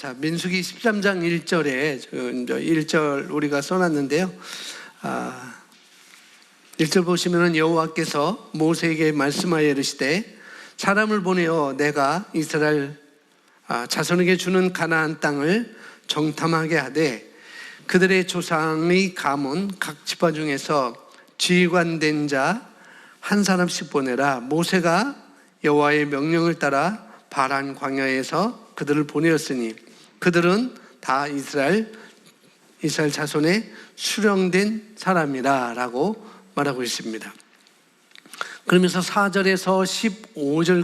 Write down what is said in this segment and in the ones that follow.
자, 민수기 13장 1절에 1절 우리가 써놨는데요. 1절 보시면은 여호와께서 모세에게 말씀하여 이르시되 사람을 보내어 내가 이스라엘 자손에게 주는 가나안 땅을 정탐하게 하되 그들의 조상의 가문 각 지파 중에서 지휘관된 자 한 사람씩 보내라. 모세가 여호와의 명령을 따라 바란 광야에서 그들을 보내었으니 그들은 다 이스라엘 자손의 수령된 사람이라 라고 말하고 있습니다. 그러면서 4절에서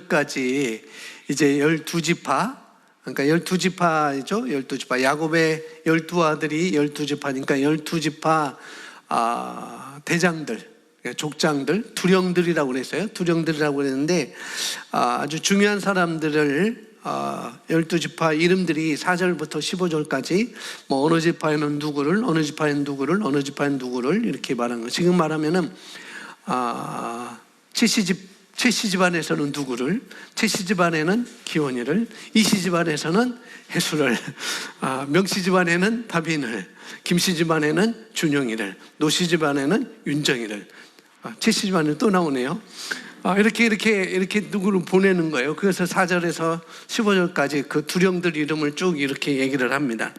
15절까지 이제 12지파, 그러니까 12지파죠. 12지파. 야곱의 12아들이 12지파니까 12지파 대장들, 족장들, 두령들이라고 그랬어요. 두령들이라고 그랬는데 아주 중요한 사람들을 12지파 이름들이 4절부터 15절까지 뭐 어느 지파에는 누구를, 어느 지파에는 누구를, 어느 지파에는 누구를 이렇게 말하는 거. 지금 말하면은 첼시 집안에서는 누구를, 첼시 집안에는 기원이를, 이시 집안에서는 해수를, 명시 집안에는 다빈을, 김씨 집안에는 준영이를, 노씨 집안에는 윤정이를, 첼시 집안에 또 나오네요. 이렇게 누구를 보내는 거예요. 그래서 4절에서 15절까지 그 두령들 이름을 쭉 이렇게 얘기를 합니다.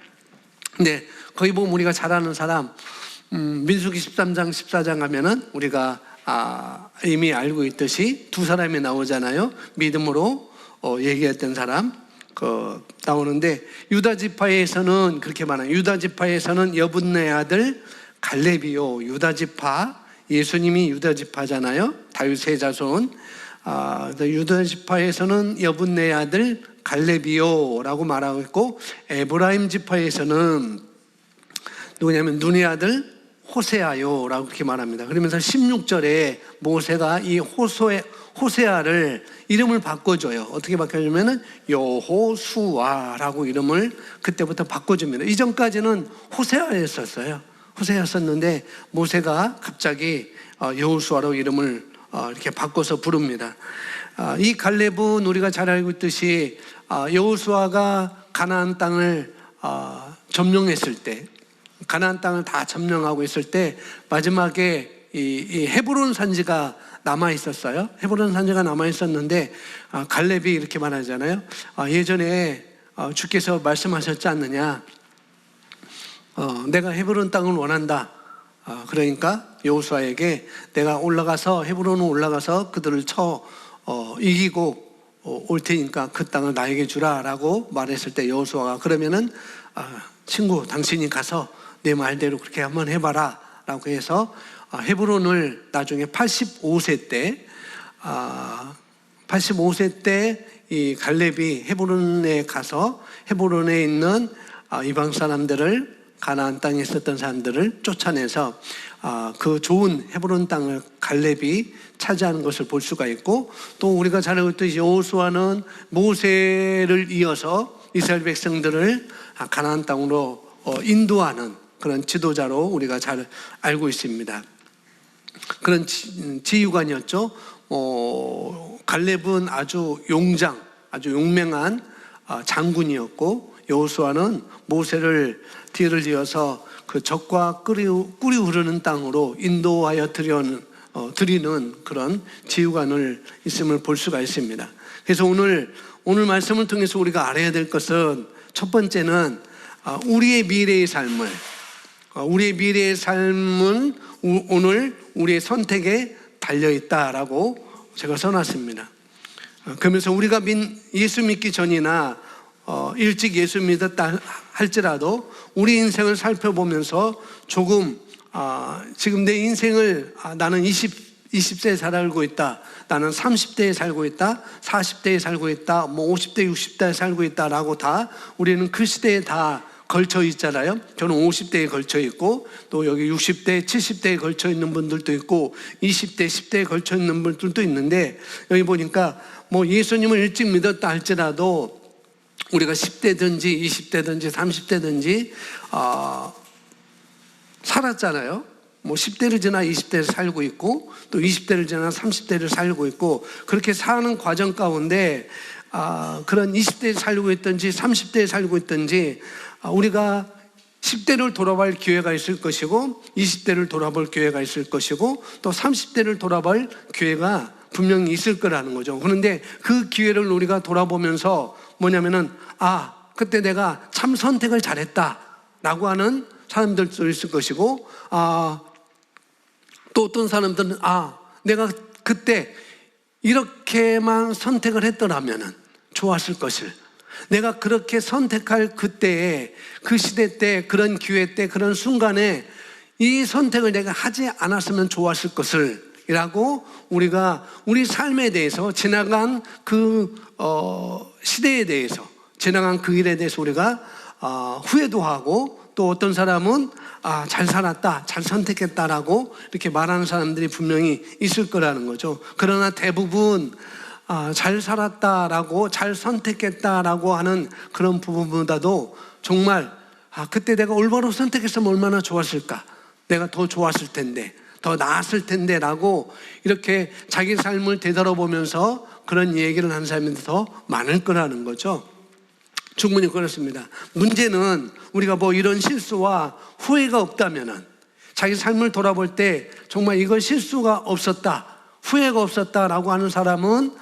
근데 거기 보면 우리가 잘 아는 사람, 민수기 13장 14장 하면은 우리가 이미 알고 있듯이 두 사람이 나오잖아요. 믿음으로 얘기했던 사람 나오는데, 유다 지파에서는 그렇게 말해요. 유다 지파에서는 여분네 아들 갈렙이요. 유다 지파, 예수님이 유다 지파잖아요. 다윗의 자손. 유다 지파에서는 여분네 아들 갈렙이요 라고 말하고 있고, 에브라임 지파에서는 누구냐면 눈의 아들 호세아요 라고 그렇게 말합니다. 그러면서 16절에 모세가 이 호세아를 이름을 바꿔줘요. 어떻게 바꿔주면은 여호수아라고 이름을 그때부터 바꿔줍니다. 이전까지는 호세아였었어요. 호세아였었는데 모세가 갑자기 여호수아로 이름을 이렇게 바꿔서 부릅니다. 이 갈렙은 우리가 잘 알고 있듯이 여호수아가 가나안 땅을 점령했을 때, 가나안 땅을 다 점령하고 있을 때 마지막에 이 헤브론 산지가 남아 있었어요. 헤브론 산지가 남아 있었는데 갈렙이 이렇게 말하잖아요. 예전에 주께서 말씀하셨지 않느냐. 내가 헤브론 땅을 원한다. 그러니까 여호수아에게 내가 헤브론을 올라가서 그들을 이기고 올 테니까 그 땅을 나에게 주라라고 말했을 때 여호수아가 그러면은 친구 당신이 가서 내 말대로 그렇게 한번 해봐라 라고 해서 헤브론을 나중에 85세 때 이 갈렙이 헤브론에 가서 헤브론에 있는 이방 사람들을, 가나안 땅에 있었던 사람들을 쫓아내서 그 좋은 헤브론 땅을 갈렙이 차지하는 것을 볼 수가 있고, 또 우리가 잘 알고 있듯이 여호수아는 모세를 이어서 이스라엘 백성들을 가나안 땅으로 인도하는 그런 지도자로 우리가 잘 알고 있습니다. 그런 지휘관이었죠. 갈렙은 아주 용맹한 장군이었고, 여호수아는 모세를 뒤를 이어서 그 적과 꿀이 흐르는 땅으로 인도하여 드리는 그런 지휘관을 있음을 볼 수가 있습니다. 그래서 오늘 말씀을 통해서 우리가 알아야 될 것은, 첫 번째는 우리의 미래의 삶은 오늘 우리의 선택에 달려있다라고 제가 써놨습니다. 그러면서 우리가 예수 믿기 전이나 일찍 예수 믿었다 할지라도 우리 인생을 살펴보면서 조금 지금 내 인생을 나는 20세에 살고 있다, 나는 30대에 살고 있다, 40대에 살고 있다, 50대, 60대에 살고 있다라고 다 우리는 그 시대에 다 걸쳐 있잖아요. 저는 50대에 걸쳐 있고, 또 여기 60대, 70대에 걸쳐 있는 분들도 있고, 20대, 10대에 걸쳐 있는 분들도 있는데, 여기 보니까 예수님을 일찍 믿었다 할지라도 우리가 10대든지 20대든지 30대든지 살았잖아요. 10대를 지나 20대를 살고 있고, 또 20대를 지나 30대를 살고 있고, 그렇게 사는 과정 가운데 그런 20대에 살고 있든지 30대에 살고 있든지 우리가 10대를 돌아볼 기회가 있을 것이고 20대를 돌아볼 기회가 있을 것이고 또 30대를 돌아볼 기회가 분명히 있을 거라는 거죠. 그런데 그 기회를 우리가 돌아보면서 뭐냐면은 그때 내가 참 선택을 잘했다라고 하는 사람들도 있을 것이고 또 어떤 사람들은 내가 그때 이렇게만 선택을 했더라면 좋았을 것을, 내가 그렇게 선택할 그때에 그 시대 때 그런 기회 때 그런 순간에 이 선택을 내가 하지 않았으면 좋았을 것을 이라고 우리가 우리 삶에 대해서 지나간 그 시대에 대해서 지나간 그 일에 대해서 우리가 후회도 하고 또 어떤 사람은 잘 살았다, 잘 선택했다라고 이렇게 말하는 사람들이 분명히 있을 거라는 거죠. 그러나 대부분 잘 살았다라고 잘 선택했다라고 하는 그런 부분보다도 정말 그때 내가 올바로 선택했으면 얼마나 좋았을까, 내가 더 좋았을 텐데, 더 나았을 텐데 라고 이렇게 자기 삶을 되돌아보면서 그런 얘기를 하는 사람이 더 많을 거라는 거죠. 충분히 그렇습니다. 문제는 우리가 뭐 이런 실수와 후회가 없다면은, 자기 삶을 돌아볼 때 정말 이건 실수가 없었다, 후회가 없었다라고 하는 사람은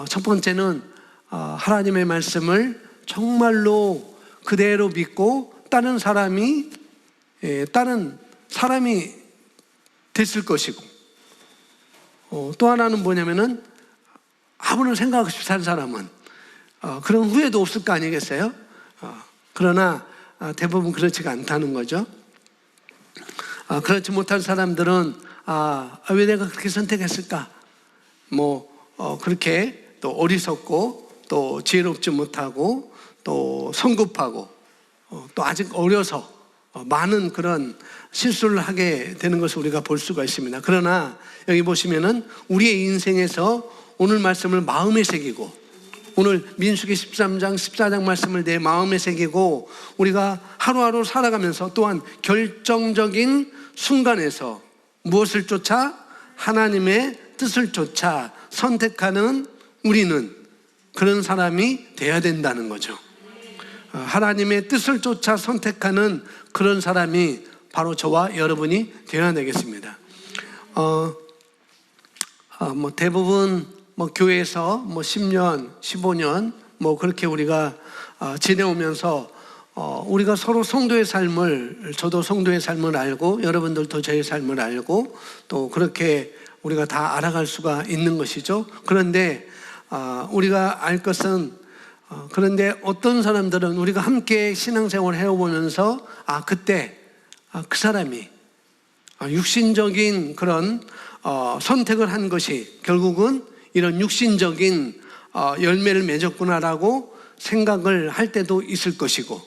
첫 번째는 하나님의 말씀을 정말로 그대로 믿고 다른 사람이 됐을 것이고, 또 하나는 뭐냐면은 아무런 생각 없이 산 사람은 그런 후회도 없을 거 아니겠어요? 그러나 대부분 그렇지가 않다는 거죠. 그렇지 못한 사람들은 왜 내가 그렇게 선택했을까? 그렇게 또 어리석고 또 지혜롭지 못하고 또 성급하고 또 아직 어려서 많은 그런 실수를 하게 되는 것을 우리가 볼 수가 있습니다. 그러나 여기 보시면은 우리의 인생에서 오늘 말씀을 마음에 새기고, 오늘 민수기 13장 14장 말씀을 내 마음에 새기고 우리가 하루하루 살아가면서 또한 결정적인 순간에서 무엇을 쫓아? 하나님의 뜻을 쫓아 선택하는 우리는 그런 사람이 되어야 된다는 거죠. 하나님의 뜻을 쫓아 선택하는 그런 사람이 바로 저와 여러분이 되어야 되겠습니다. 대부분 교회에서 10년, 15년 그렇게 우리가 지내오면서 우리가 서로 성도의 삶을, 저도 성도의 삶을 알고 여러분들도 저의 삶을 알고 또 그렇게 우리가 다 알아갈 수가 있는 것이죠. 그런데 우리가 알 것은, 그런데 어떤 사람들은 우리가 함께 신앙생활을 해오면서 그때 그 사람이 육신적인 그런 선택을 한 것이 결국은 이런 육신적인 열매를 맺었구나라고 생각을 할 때도 있을 것이고,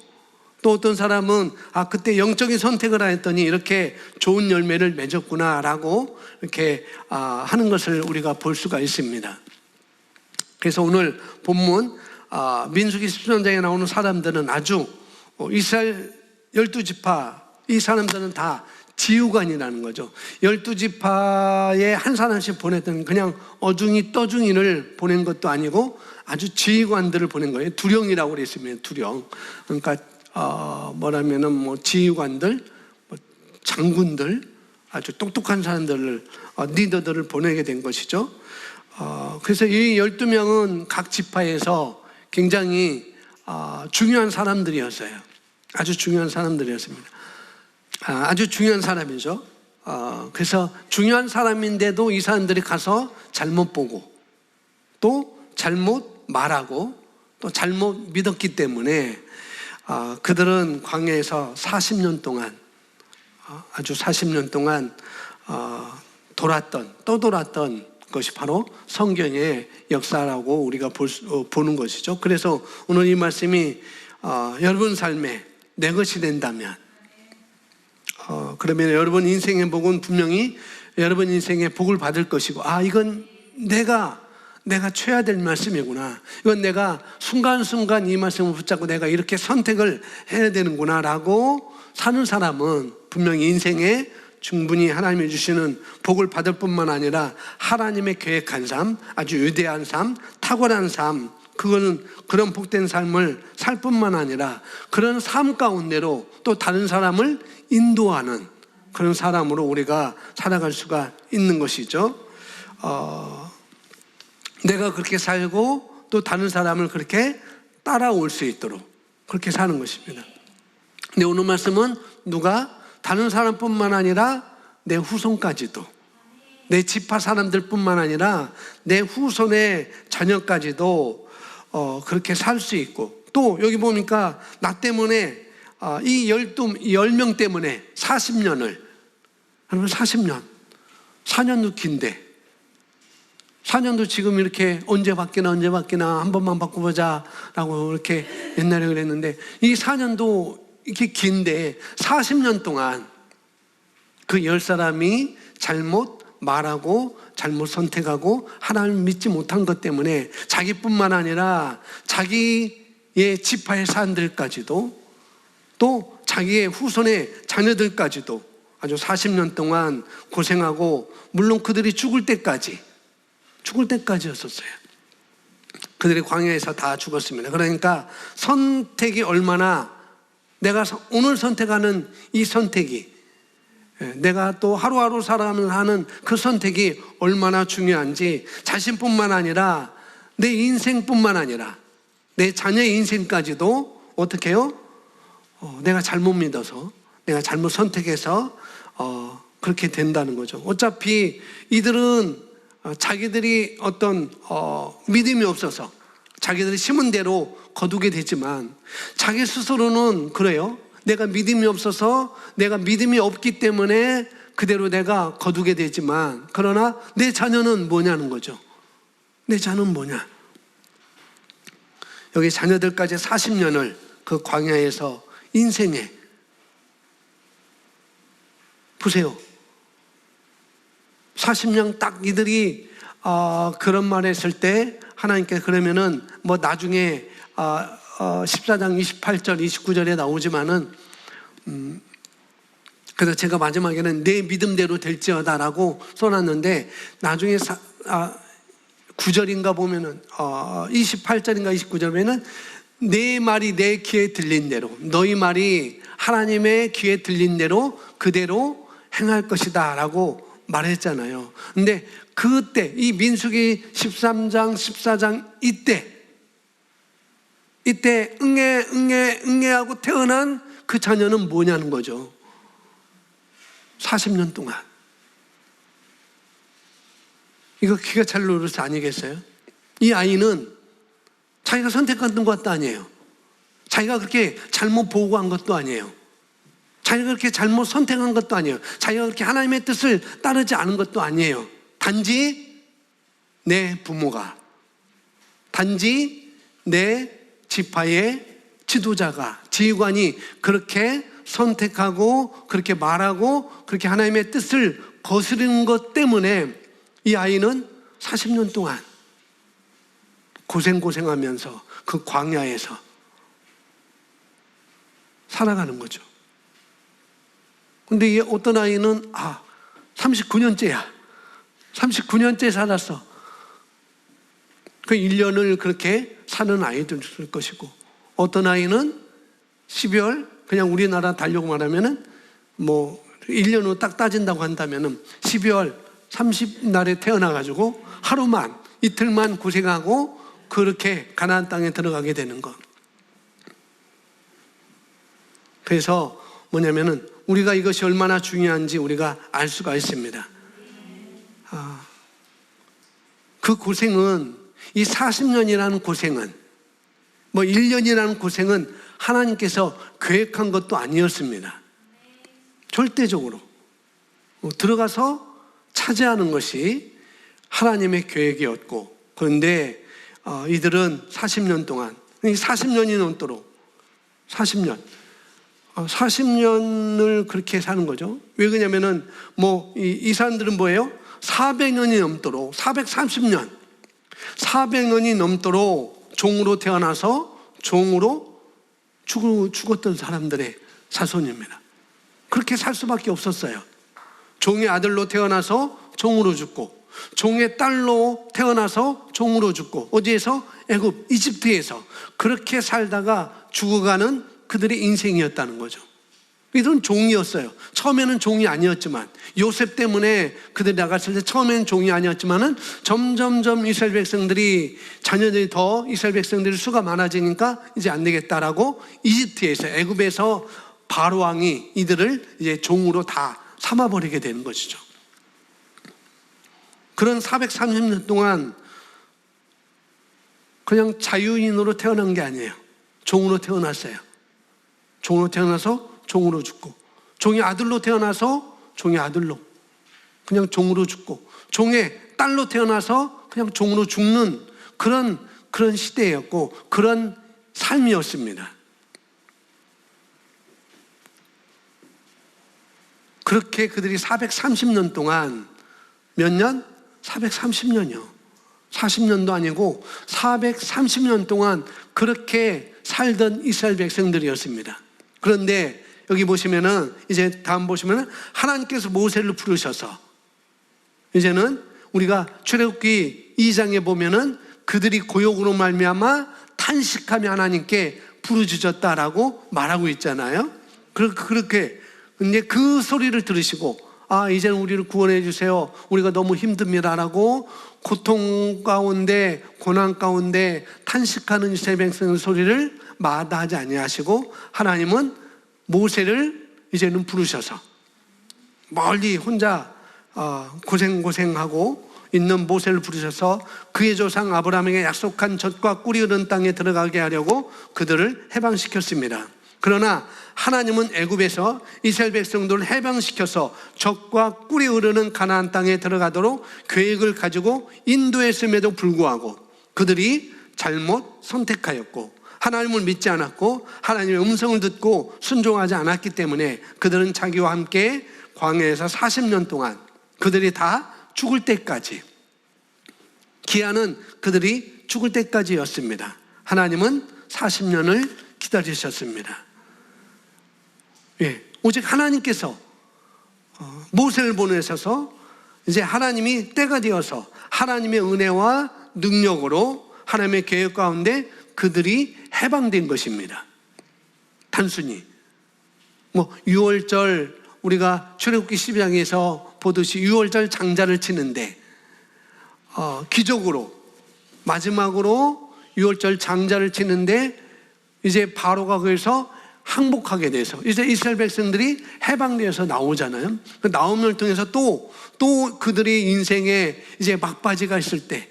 또 어떤 사람은 그때 영적인 선택을 했더니 이렇게 좋은 열매를 맺었구나라고 이렇게 하는 것을 우리가 볼 수가 있습니다. 그래서 오늘 본문 민수기 13장에 나오는 사람들은 아주 이스라엘 12지파, 이 사람들은 다 지휘관이라는 거죠. 12지파에 한 사람씩 보냈던, 그냥 어중이 떠중이를 보낸 것도 아니고 아주 지휘관들을 보낸 거예요. 두령이라고 그랬습니다. 두령. 그러니까 지휘관들, 장군들, 아주 똑똑한 사람들을, 리더들을 보내게 된 것이죠. 그래서 이 12명은 각 지파에서 굉장히 중요한 사람들이었어요. 아주 중요한 사람들이었습니다. 아주 중요한 사람이죠. 그래서 중요한 사람인데도 이 사람들이 가서 잘못 보고 또 잘못 말하고 또 잘못 믿었기 때문에 그들은 광야에서 40년 동안 아주 40년 동안 돌았던 것이 바로 성경의 역사라고 우리가 보는 것이죠. 그래서 오늘 이 말씀이 여러분 삶에 내 것이 된다면, 그러면 여러분 인생의 복은 분명히 여러분 인생의 복을 받을 것이고, 이건 내가 쳐야 될 말씀이구나, 이건 내가 순간순간 이 말씀을 붙잡고 내가 이렇게 선택을 해야 되는구나 라고 사는 사람은 분명히 인생에 충분히 하나님이 주시는 복을 받을 뿐만 아니라 하나님의 계획한 삶, 아주 위대한 삶, 탁월한 삶, 그거는 그런 복된 삶을 살 뿐만 아니라 그런 삶 가운데로 또 다른 사람을 인도하는 그런 사람으로 우리가 살아갈 수가 있는 것이죠. 내가 그렇게 살고 또 다른 사람을 그렇게 따라올 수 있도록 그렇게 사는 것입니다. 근데 오늘 말씀은 누가 다른 사람뿐만 아니라 내 후손까지도, 내 지파 사람들뿐만 아니라 내 후손의 자녀까지도 그렇게 살 수 있고, 또 여기 보니까 나 때문에 이 10명 때문에 40년을, 여러분 40년, 4년도 긴데 4년도 지금 이렇게 언제 바뀌나 한 번만 바꿔보자 라고 이렇게 옛날에 그랬는데, 이 4년도 이렇게 긴데 40년 동안 그 10사람이 잘못 말하고 잘못 선택하고 하나님을 믿지 못한 것 때문에 자기뿐만 아니라 자기의 지파의 사람들까지도 또 자기의 후손의 자녀들까지도 아주 40년 동안 고생하고, 물론 그들이 죽을 때까지였었어요. 그들이 광야에서 다 죽었습니다. 그러니까 선택이 얼마나, 내가 오늘 선택하는 이 선택이, 내가 또 하루하루 살아가면서 하는 그 선택이 얼마나 중요한지, 자신뿐만 아니라 내 인생뿐만 아니라 내 자녀의 인생까지도 어떻게 해요? 내가 잘못 믿어서, 내가 잘못 선택해서 그렇게 된다는 거죠. 어차피 이들은 자기들이 어떤 믿음이 없어서 자기들이 심은 대로 거두게 되지만, 자기 스스로는 그래요. 내가 믿음이 없어서, 내가 믿음이 없기 때문에 그대로 내가 거두게 되지만, 그러나 내 자녀는 뭐냐는 거죠. 내 자녀는 뭐냐. 여기 자녀들까지 40년을 그 광야에서 인생에, 보세요. 40년 딱 이들이 그런 말 했을 때 하나님께, 그러면은 뭐 나중에 14장 28절 29절에 나오지만은 그래서 제가 마지막에는 내 믿음대로 될지어다라고 써놨는데, 나중에 9절인가 보면은 28절인가 29절 보면은 내 말이 내 귀에 들린 대로, 너희 말이 하나님의 귀에 들린 대로 그대로 행할 것이다 라고 말했잖아요. 근데 그때 이 민수기 13장 14장 이때 응애하고 태어난 그 자녀는 뭐냐는 거죠. 40년 동안. 이거 기가 찰 노릇 아니겠어요? 이 아이는 자기가 선택한 것도 아니에요. 자기가 그렇게 잘못 보고한 것도 아니에요. 자기가 그렇게 잘못 선택한 것도 아니에요. 자기가 그렇게 하나님의 뜻을 따르지 않은 것도 아니에요. 단지 내 부모가, 단지 내 지파의 지도자가, 지휘관이 그렇게 선택하고 그렇게 말하고 그렇게 하나님의 뜻을 거스르는 것 때문에 이 아이는 40년 동안 고생하면서 그 광야에서 살아가는 거죠. 근데 어떤 아이는 39년째야. 39년째 살았어. 그 1년을 그렇게 사는 아이도 있을 것이고, 어떤 아이는 12월, 그냥 우리나라 달려고 말하면은 뭐 1년으로 딱 따진다고 한다면은 12월 30날에 태어나가지고 하루만, 이틀만 고생하고 그렇게 가나안 땅에 들어가게 되는 것. 그래서 뭐냐면은 우리가 이것이 얼마나 중요한지 우리가 알 수가 있습니다. 그 고생은, 이 40년이라는 고생은, 뭐 1년이라는 고생은 하나님께서 계획한 것도 아니었습니다. 절대적으로 들어가서 차지하는 것이 하나님의 계획이었고, 그런데 이들은 40년 동안, 40년이 넘도록 40년을 그렇게 사는 거죠. 왜 그러냐면은 이 사람들은 뭐예요? 400년이 넘도록, 400년이 넘도록 종으로 태어나서 종으로 죽었던 사람들의 자손입니다. 그렇게 살 수밖에 없었어요. 종의 아들로 태어나서 종으로 죽고, 종의 딸로 태어나서 종으로 죽고, 어디에서? 애굽, 이집트에서 그렇게 살다가 죽어가는 그들의 인생이었다는 거죠. 이들은 종이었어요. 처음에는 종이 아니었지만, 요셉 때문에 그들이 나갔을 때 처음에는 종이 아니었지만은 점점점 이스라엘 백성들이, 자녀들이 더 이스라엘 백성들이 수가 많아지니까 이제 안 되겠다라고 이집트에서, 애굽에서 바로 왕이 이들을 이제 종으로 다 삼아버리게 되는 것이죠. 그런 430년 동안 그냥 자유인으로 태어난 게 아니에요. 종으로 태어났어요. 종으로 태어나서 종으로 죽고, 종의 아들로 태어나서 종의 아들로 그냥 종으로 죽고, 종의 딸로 태어나서 그냥 종으로 죽는 그런 시대였고, 그런 삶이었습니다. 그렇게 그들이 430년 동안, 몇 년? 430년이요. 40년도 아니고 430년 동안 그렇게 살던 이스라엘 백성들이었습니다. 그런데 여기 보시면은, 이제 다음 보시면은 하나님께서 모세를 부르셔서, 이제는 우리가 출애굽기 2장에 보면은 그들이 고역으로 말미암아 탄식하며 하나님께 부르짖었다라고 말하고 있잖아요. 그렇게 근데 그 소리를 들으시고, 이제는 우리를 구원해 주세요, 우리가 너무 힘듭니다라고 고통 가운데, 고난 가운데 탄식하는 이스라엘 백성의 소리를 마다하지 아니하시고, 하나님은 모세를 이제는 부르셔서 멀리 혼자 고생하고 있는 모세를 부르셔서 그의 조상 아브라함에게 약속한 젖과 꿀이 흐르는 땅에 들어가게 하려고 그들을 해방시켰습니다. 그러나 하나님은 애굽에서 이스라엘 백성들을 해방시켜서 젖과 꿀이 흐르는 가나안 땅에 들어가도록 계획을 가지고 인도했음에도 불구하고 그들이 잘못 선택하였고, 하나님을 믿지 않았고, 하나님의 음성을 듣고 순종하지 않았기 때문에 그들은 자기와 함께 광야에서 40년 동안, 그들이 다 죽을 때까지, 기한은 그들이 죽을 때까지였습니다. 하나님은 40년을 기다리셨습니다. 오직 하나님께서 모세를 보내셔서, 이제 하나님이 때가 되어서 하나님의 은혜와 능력으로 하나님의 계획 가운데 그들이 해방된 것입니다. 단순히 6월절, 우리가 출애굽기 12장에서 보듯이 6월절 장자를 치는데, 기적으로 마지막으로 6월절 장자를 치는데 이제 바로가 거기서 항복하게 돼서 이제 이스라엘 백성들이 해방되어서 나오잖아요. 그 나옴을 통해서 또 그들의 인생에 이제 막바지가 있을 때,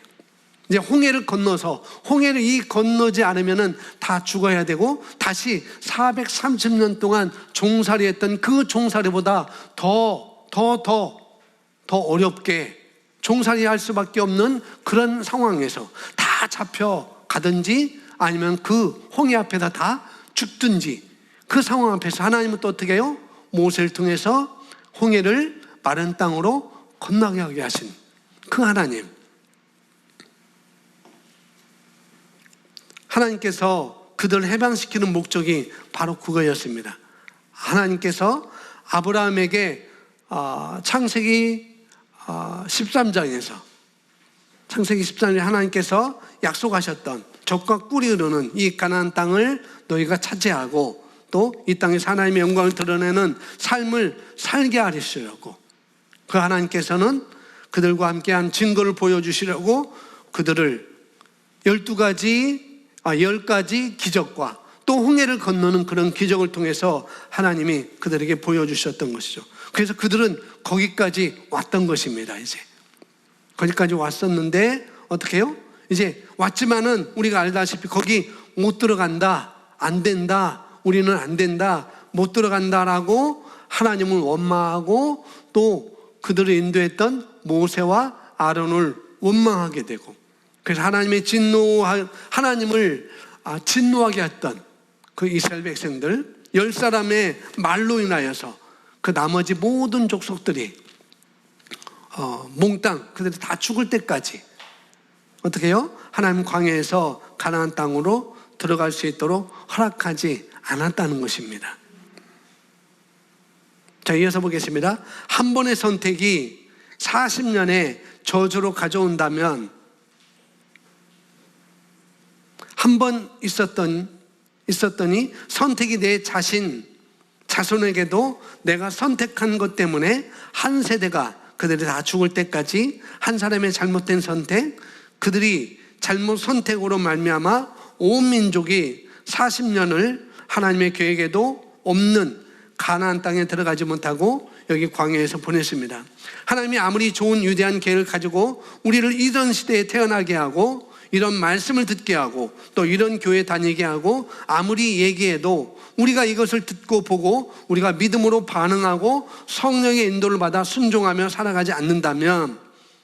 이제 홍해를 건너서, 홍해를 건너지 않으면은 다 죽어야 되고, 다시 430년 동안 종살이했던 그 종살이보다 더 어렵게 종살이할 수밖에 없는 그런 상황에서 다 잡혀가든지 아니면 그 홍해 앞에다 다 죽든지, 그 상황 앞에서 하나님은 또 어떻게 해요? 모세를 통해서 홍해를 마른 땅으로 건너게 하게 하신 그 하나님께서 그들을 해방시키는 목적이 바로 그거였습니다. 하나님께서 아브라함에게 창세기 13장에 하나님께서 약속하셨던 젖과 꿀이 흐르는 이 가나안 땅을 너희가 차지하고, 또 이 땅에서 하나님의 영광을 드러내는 삶을 살게 하시려고, 그 하나님께서는 그들과 함께한 증거를 보여주시려고 그들을 10가지 기적과 또 홍해를 건너는 그런 기적을 통해서 하나님이 그들에게 보여주셨던 것이죠. 그래서 그들은 거기까지 왔던 것입니다. 이제 거기까지 왔었는데 어떻게 해요? 이제 왔지만은 우리가 알다시피 거기 못 들어간다, 안 된다, 우리는 안 된다, 못 들어간다라고 하나님을 원망하고, 또 그들을 인도했던 모세와 아론을 원망하게 되고, 그래서 하나님을 진노하게 했던 그 이스라엘 백성들 10사람의 말로 인하여서 그 나머지 모든 족속들이 몽땅 그들이 다 죽을 때까지 어떻게 해요? 하나님 광야에서 가나안 땅으로 들어갈 수 있도록 허락하지 않았다는 것입니다. 자, 이어서 보겠습니다. 한 번의 선택이 40년의 저주로 가져온다면 한 번 있었더니 선택이 내 자손에게도 내가 선택한 것 때문에 한 세대가 그들이 다 죽을 때까지 한 사람의 잘못된 선택, 그들이 잘못 선택으로 말미암아 온 민족이 40년을 하나님의 계획에도 없는 가나안 땅에 들어가지 못하고 여기 광야에서 보냈습니다. 하나님이 아무리 좋은 위대한 계획을 가지고 우리를 이런 시대에 태어나게 하고 이런 말씀을 듣게 하고 또 이런 교회 다니게 하고 아무리 얘기해도 우리가 이것을 듣고 보고 우리가 믿음으로 반응하고 성령의 인도를 받아 순종하며 살아가지 않는다면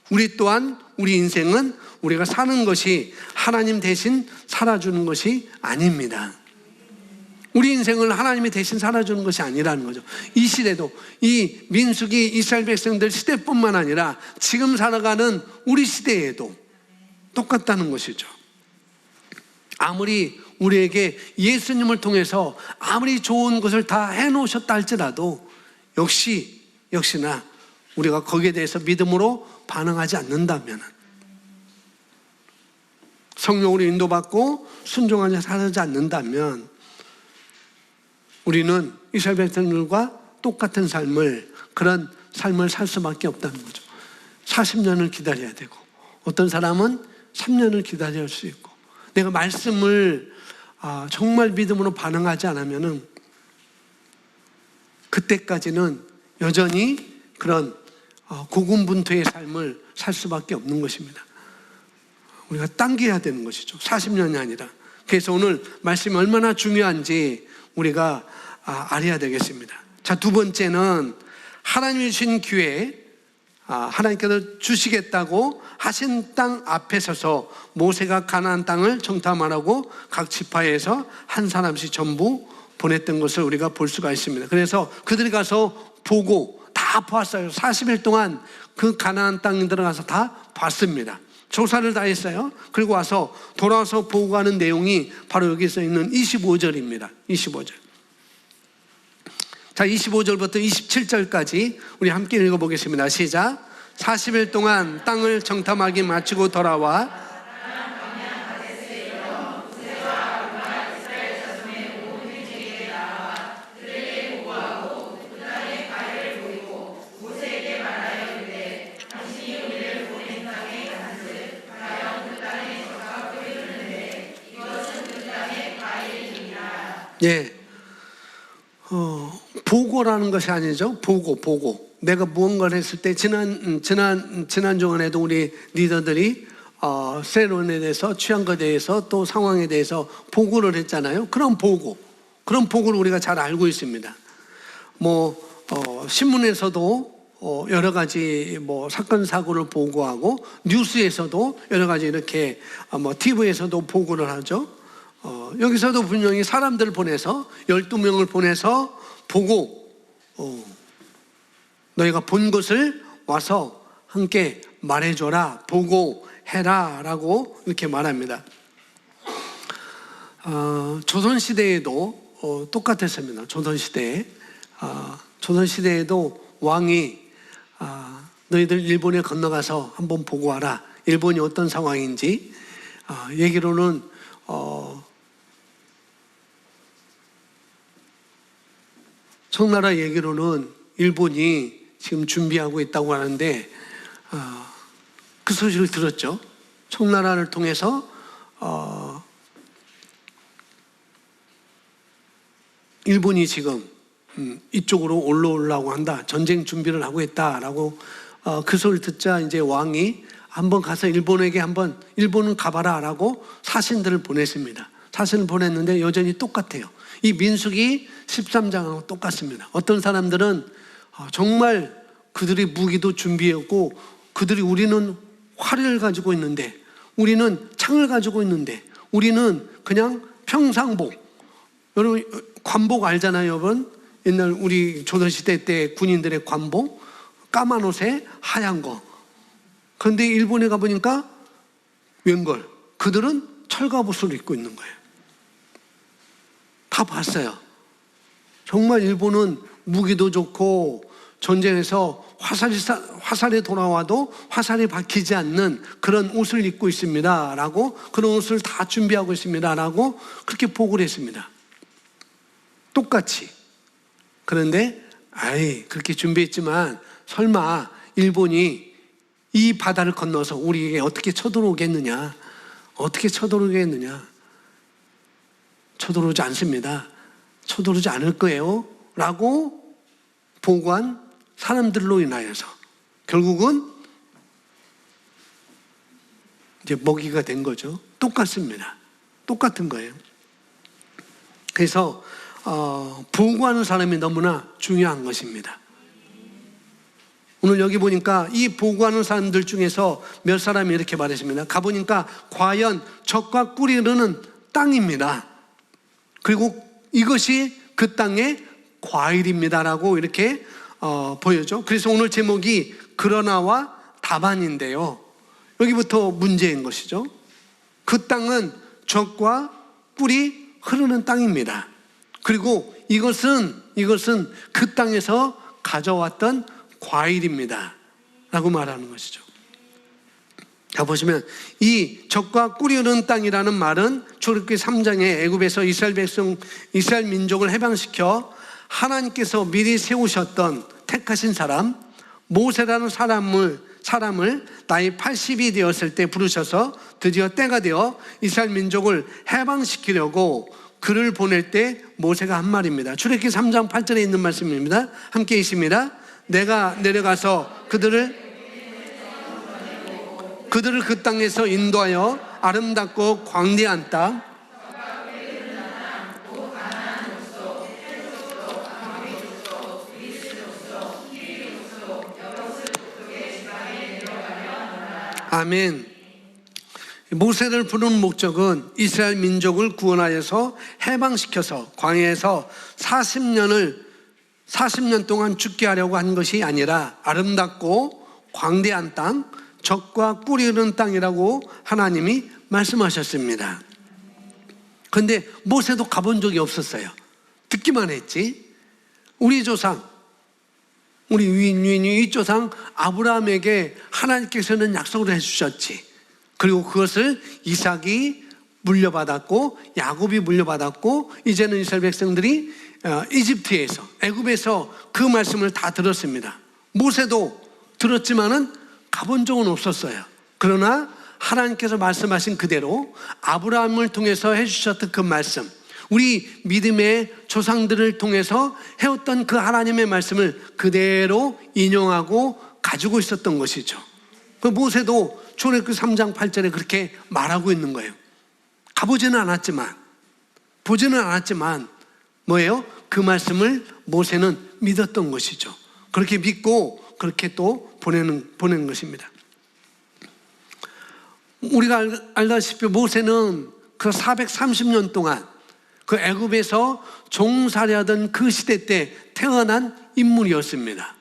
우리 또한 우리 인생은 우리가 사는 것이 하나님 대신 살아주는 것이 아닙니다. 우리 인생을 하나님이 대신 살아주는 것이 아니라는 거죠. 이 시대도 이 민수기 이스라엘 백성들 시대뿐만 아니라 지금 살아가는 우리 시대에도 똑같다는 것이죠. 아무리 우리에게 예수님을 통해서 아무리 좋은 것을 다 해놓으셨다 할지라도 역시나 우리가 거기에 대해서 믿음으로 반응하지 않는다면, 성령으로 인도받고 순종하며 살지 않는다면 우리는 이스라엘 백성들과 똑같은 그런 삶을 살 수밖에 없다는 거죠. 40년을 기다려야 되고 어떤 사람은 3년을 기다릴 수 있고, 내가 말씀을 정말 믿음으로 반응하지 않으면 그때까지는 여전히 그런 고군분투의 삶을 살 수밖에 없는 것입니다. 우리가 당겨야 되는 것이죠. 40년이 아니라. 그래서 오늘 말씀이 얼마나 중요한지 우리가 알아야 되겠습니다. 자, 두 번째는 하나님이 주신 기회, 하나님께서 주시겠다고 하신 땅 앞에 서서 모세가 가나안 땅을 정탐하라고 각 지파에서 한 사람씩 전부 보냈던 것을 우리가 볼 수가 있습니다. 그래서 그들이 가서 보고 다 보았어요. 40일 동안 그 가나안 땅에 들어가서 다 봤습니다. 조사를 다 했어요. 그리고 와서 돌아와서 보고 가는 내용이 바로 여기 써 있는 25절입니다. 25절. 자, 25절부터 27절까지 우리 함께 읽어보겠습니다. 시작. 40일 동안 땅을 정탐하기 마치고 돌아와 보고라는 것이 아니죠. 보고. 내가 무언가를 했을 때 지난 주간에도 우리 리더들이 세론에 대해서 취한 것에 대해서 또 상황에 대해서 보고를 했잖아요. 그런 보고를 우리가 잘 알고 있습니다. 신문에서도 여러 가지 사건 사고를 보고하고 뉴스에서도 여러 가지 이렇게 TV에서도 보고를 하죠. 여기서도 분명히 사람들을 보내서 12명을 보내서 보고 너희가 본 것을 와서 함께 말해줘라, 보고해라 라고 이렇게 말합니다. 조선시대에도 똑같았습니다. 조선시대에도 왕이 너희들 일본에 건너가서 한번 보고 와라, 일본이 어떤 상황인지. 얘기로는 청나라 얘기로는 일본이 지금 준비하고 있다고 하는데 그 소식을 들었죠. 청나라를 통해서 일본이 지금 이쪽으로 올라오려고 한다, 전쟁 준비를 하고 있다라고 그 소리를 듣자 이제 왕이 한번 가서 일본은 가봐라라고 사신들을 보냈습니다. 사신을 보냈는데 여전히 똑같아요. 이 민수기 13장하고 똑같습니다. 어떤 사람들은 정말 그들이 무기도 준비했고 우리는 활을 가지고 있는데, 우리는 창을 가지고 있는데, 우리는 그냥 평상복, 여러분 관복 알잖아요. 여러분 옛날 우리 조선시대 때 군인들의 관복, 까만 옷에 하얀 거. 그런데 일본에 가보니까 웬걸, 그들은 철갑옷을 입고 있는 거예요. 다 봤어요. 정말 일본은 무기도 좋고 전쟁에서 화살에 돌아와도 화살이 박히지 않는 그런 옷을 입고 있습니다 라고, 그런 옷을 다 준비하고 있습니다 라고 그렇게 보고를 했습니다. 똑같이. 그런데 그렇게 준비했지만 설마 일본이 이 바다를 건너서 우리에게 어떻게 쳐들어오겠느냐, 어떻게 쳐들어오겠느냐. 쳐들어오지 않습니다. 쳐들어오지 않을 거예요 라고 보고한 사람들로 인하여서 결국은 이제 먹이가 된 거죠. 똑같습니다. 똑같은 거예요. 그래서 보고하는 사람이 너무나 중요한 것입니다. 오늘 여기 보니까 이 보고하는 사람들 중에서 몇 사람이 이렇게 말했습니다. 가보니까 과연 젖과 꿀이 흐르는 땅입니다. 그리고 이것이 그 땅의 과일입니다라고 이렇게 보여줘. 그래서 오늘 제목이 그러나와 다반인데요. 여기부터 문제인 것이죠. 그 땅은 젖과 꿀이 흐르는 땅입니다. 그리고 이것은 그 땅에서 가져왔던 과일입니다 라고 말하는 것이죠. 자, 보시면 이 젖과 꿀이 흐르는 땅이라는 말은 출애굽기 3장에 애굽에서 이스라엘 민족을 해방시켜 하나님께서 미리 세우셨던 택하신 사람 모세라는 사람을 나이 80이 되었을 때 부르셔서 드디어 때가 되어 이스라엘 민족을 해방시키려고 그를 보낼 때 모세가 한 말입니다. 출애굽기 3장 8절에 있는 말씀입니다. 함께 있습니다. 내가 내려가서 그들을 그 땅에서 인도하여 아름답고 광대한 땅, 아멘. 모세를 부르는 목적은 이스라엘 민족을 구원하여서 해방시켜서 광야에서 40년 동안 죽게 하려고 한 것이 아니라 아름답고 광대한 땅, 젖과 꿀이 흐르는 땅이라고 하나님이 말씀하셨습니다. 그런데 모세도 가본 적이 없었어요. 듣기만 했지. 우리 조상, 우리 윗조상 아브라함에게 하나님께서는 약속을 해주셨지. 그리고 그것을 이삭이 물려받았고 야곱이 물려받았고 이제는 이스라엘 백성들이 이집트에서 애굽에서 그 말씀을 다 들었습니다. 모세도 들었지만은 가본 적은 없었어요. 그러나 하나님께서 말씀하신 그대로 아브라함을 통해서 해주셨던 그 말씀, 우리 믿음의 조상들을 통해서 해왔던 그 하나님의 말씀을 그대로 인용하고 가지고 있었던 것이죠. 그 모세도 출애굽기 3장 8절에 그렇게 말하고 있는 거예요. 가보지는 않았지만 뭐예요? 그 말씀을 모세는 믿었던 것이죠. 그렇게 믿고 그렇게 또 보내는 것입니다. 우리가 알다시피 모세는 그 430년 동안 그 애굽에서 종살이하던 그 시대 때 태어난 인물이었습니다.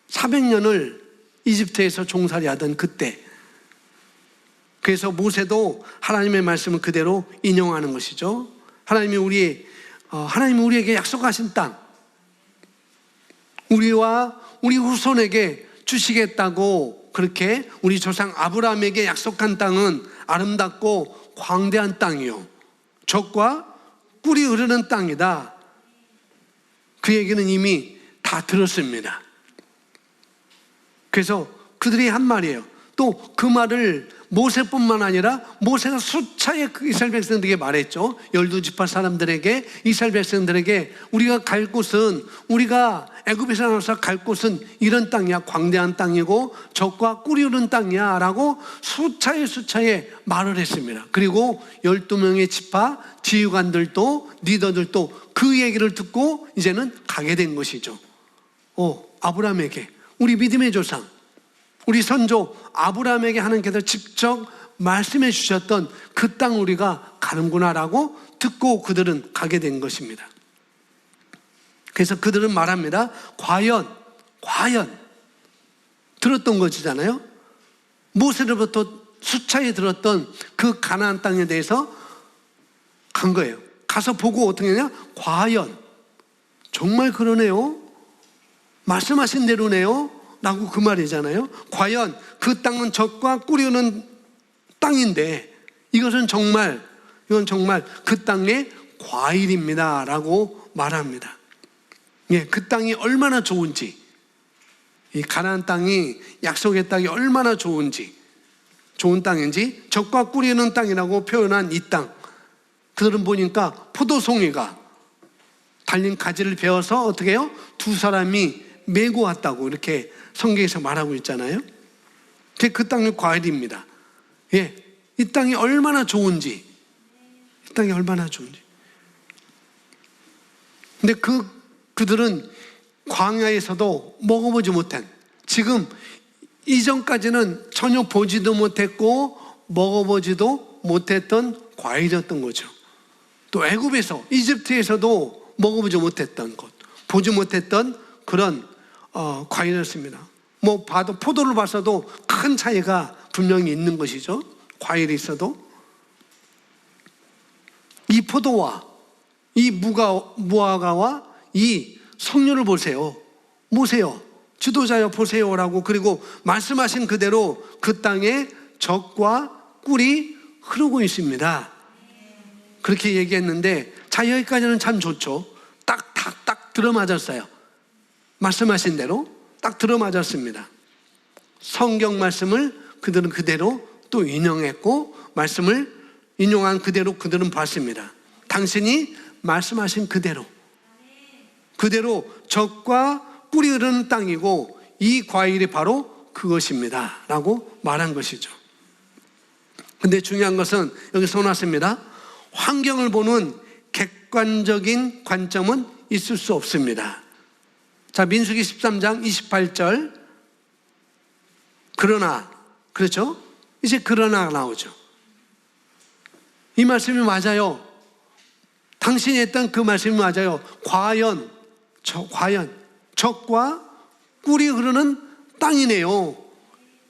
400년을 이집트에서 종살이하던 그때. 그래서 모세도 하나님의 말씀을 그대로 인용하는 것이죠. 하나님이 우리에게 약속하신 땅, 우리와 우리 후손에게 주시겠다고 그렇게 우리 조상 아브라함에게 약속한 땅은 아름답고 광대한 땅이요, 젖과 꿀이 흐르는 땅이다. 그 얘기는 이미 다 들었습니다. 그래서 그들이 한 말이에요. 또 그 말을 모세뿐만 아니라 모세가 수차례 이스라엘 백성들에게 말했죠. 12지파 사람들에게, 이스라엘 백성들에게 우리가 갈 곳은, 우리가 애굽에서 나와서 갈 곳은 이런 땅이야, 광대한 땅이고 젖과 꿀이 흐르는 땅이야 라고 수차례 말을 했습니다. 그리고 12명의 지파 지휘관들도 리더들도 그 얘기를 듣고 이제는 가게 된 것이죠. 아브라함에게, 우리 믿음의 조상, 우리 선조 아브라함에게 하나님께서 직접 말씀해 주셨던 그 땅 우리가 가는구나라고 듣고 그들은 가게 된 것입니다. 그래서 그들은 말합니다. 과연 들었던 것이잖아요. 모세로부터 수차례 들었던 그 가나안 땅에 대해서 간 거예요. 가서 보고 어떻게 했냐? 과연 정말 그러네요. 말씀하신 대로네요 라고 그 말이잖아요. 과연 그 땅은 젖과 꿀이 흐르는 땅인데 이건 정말 그 땅의 과일입니다 라고 말합니다. 예, 그 땅이 얼마나 좋은지, 이 가나안 땅이 약속의 땅이 얼마나 좋은 땅인지, 젖과 꿀이 흐르는 땅이라고 표현한 이 땅, 그들은 보니까 포도송이가 달린 가지를 베어서 어떻게 해요? 두 사람이 메고 왔다고 이렇게 성경에서 말하고 있잖아요. 그 땅의 과일입니다. 예, 이 땅이 얼마나 좋은지, 근데 그들은 광야에서도 먹어보지 못한, 지금 이전까지는 전혀 보지도 못했고 먹어보지도 못했던 과일이었던 거죠. 또 애굽에서, 이집트에서도 먹어보지 못했던 것, 보지 못했던 그런 과일이었습니다. 뭐 봐도, 포도를 봐서도 큰 차이가 분명히 있는 것이죠. 과일이 있어도. 이 포도와 이 무화과와 이 석류를 보세요. 지도자여 보세요라고, 그리고 말씀하신 그대로 그 땅에 젖과 꿀이 흐르고 있습니다. 그렇게 얘기했는데, 자, 여기까지는 참 좋죠. 딱 들어맞았어요. 말씀하신 대로 딱 들어맞았습니다. 성경 말씀을 그들은 그대로 또 인용했고, 말씀을 인용한 그대로 그들은 봤습니다. 당신이 말씀하신 그대로 젖과 꿀이 흐르는 땅이고 이 과일이 바로 그것입니다 라고 말한 것이죠. 근데 중요한 것은 여기서 나왔습니다. 환경을 보는 객관적인 관점은 있을 수 없습니다. 자, 민수기 13장 28절. 그러나, 그렇죠? 이제 그러나 나오죠. 이 말씀이 맞아요. 당신이 했던 그 말씀이 맞아요. 과연 젖과 꿀이 흐르는 땅이네요.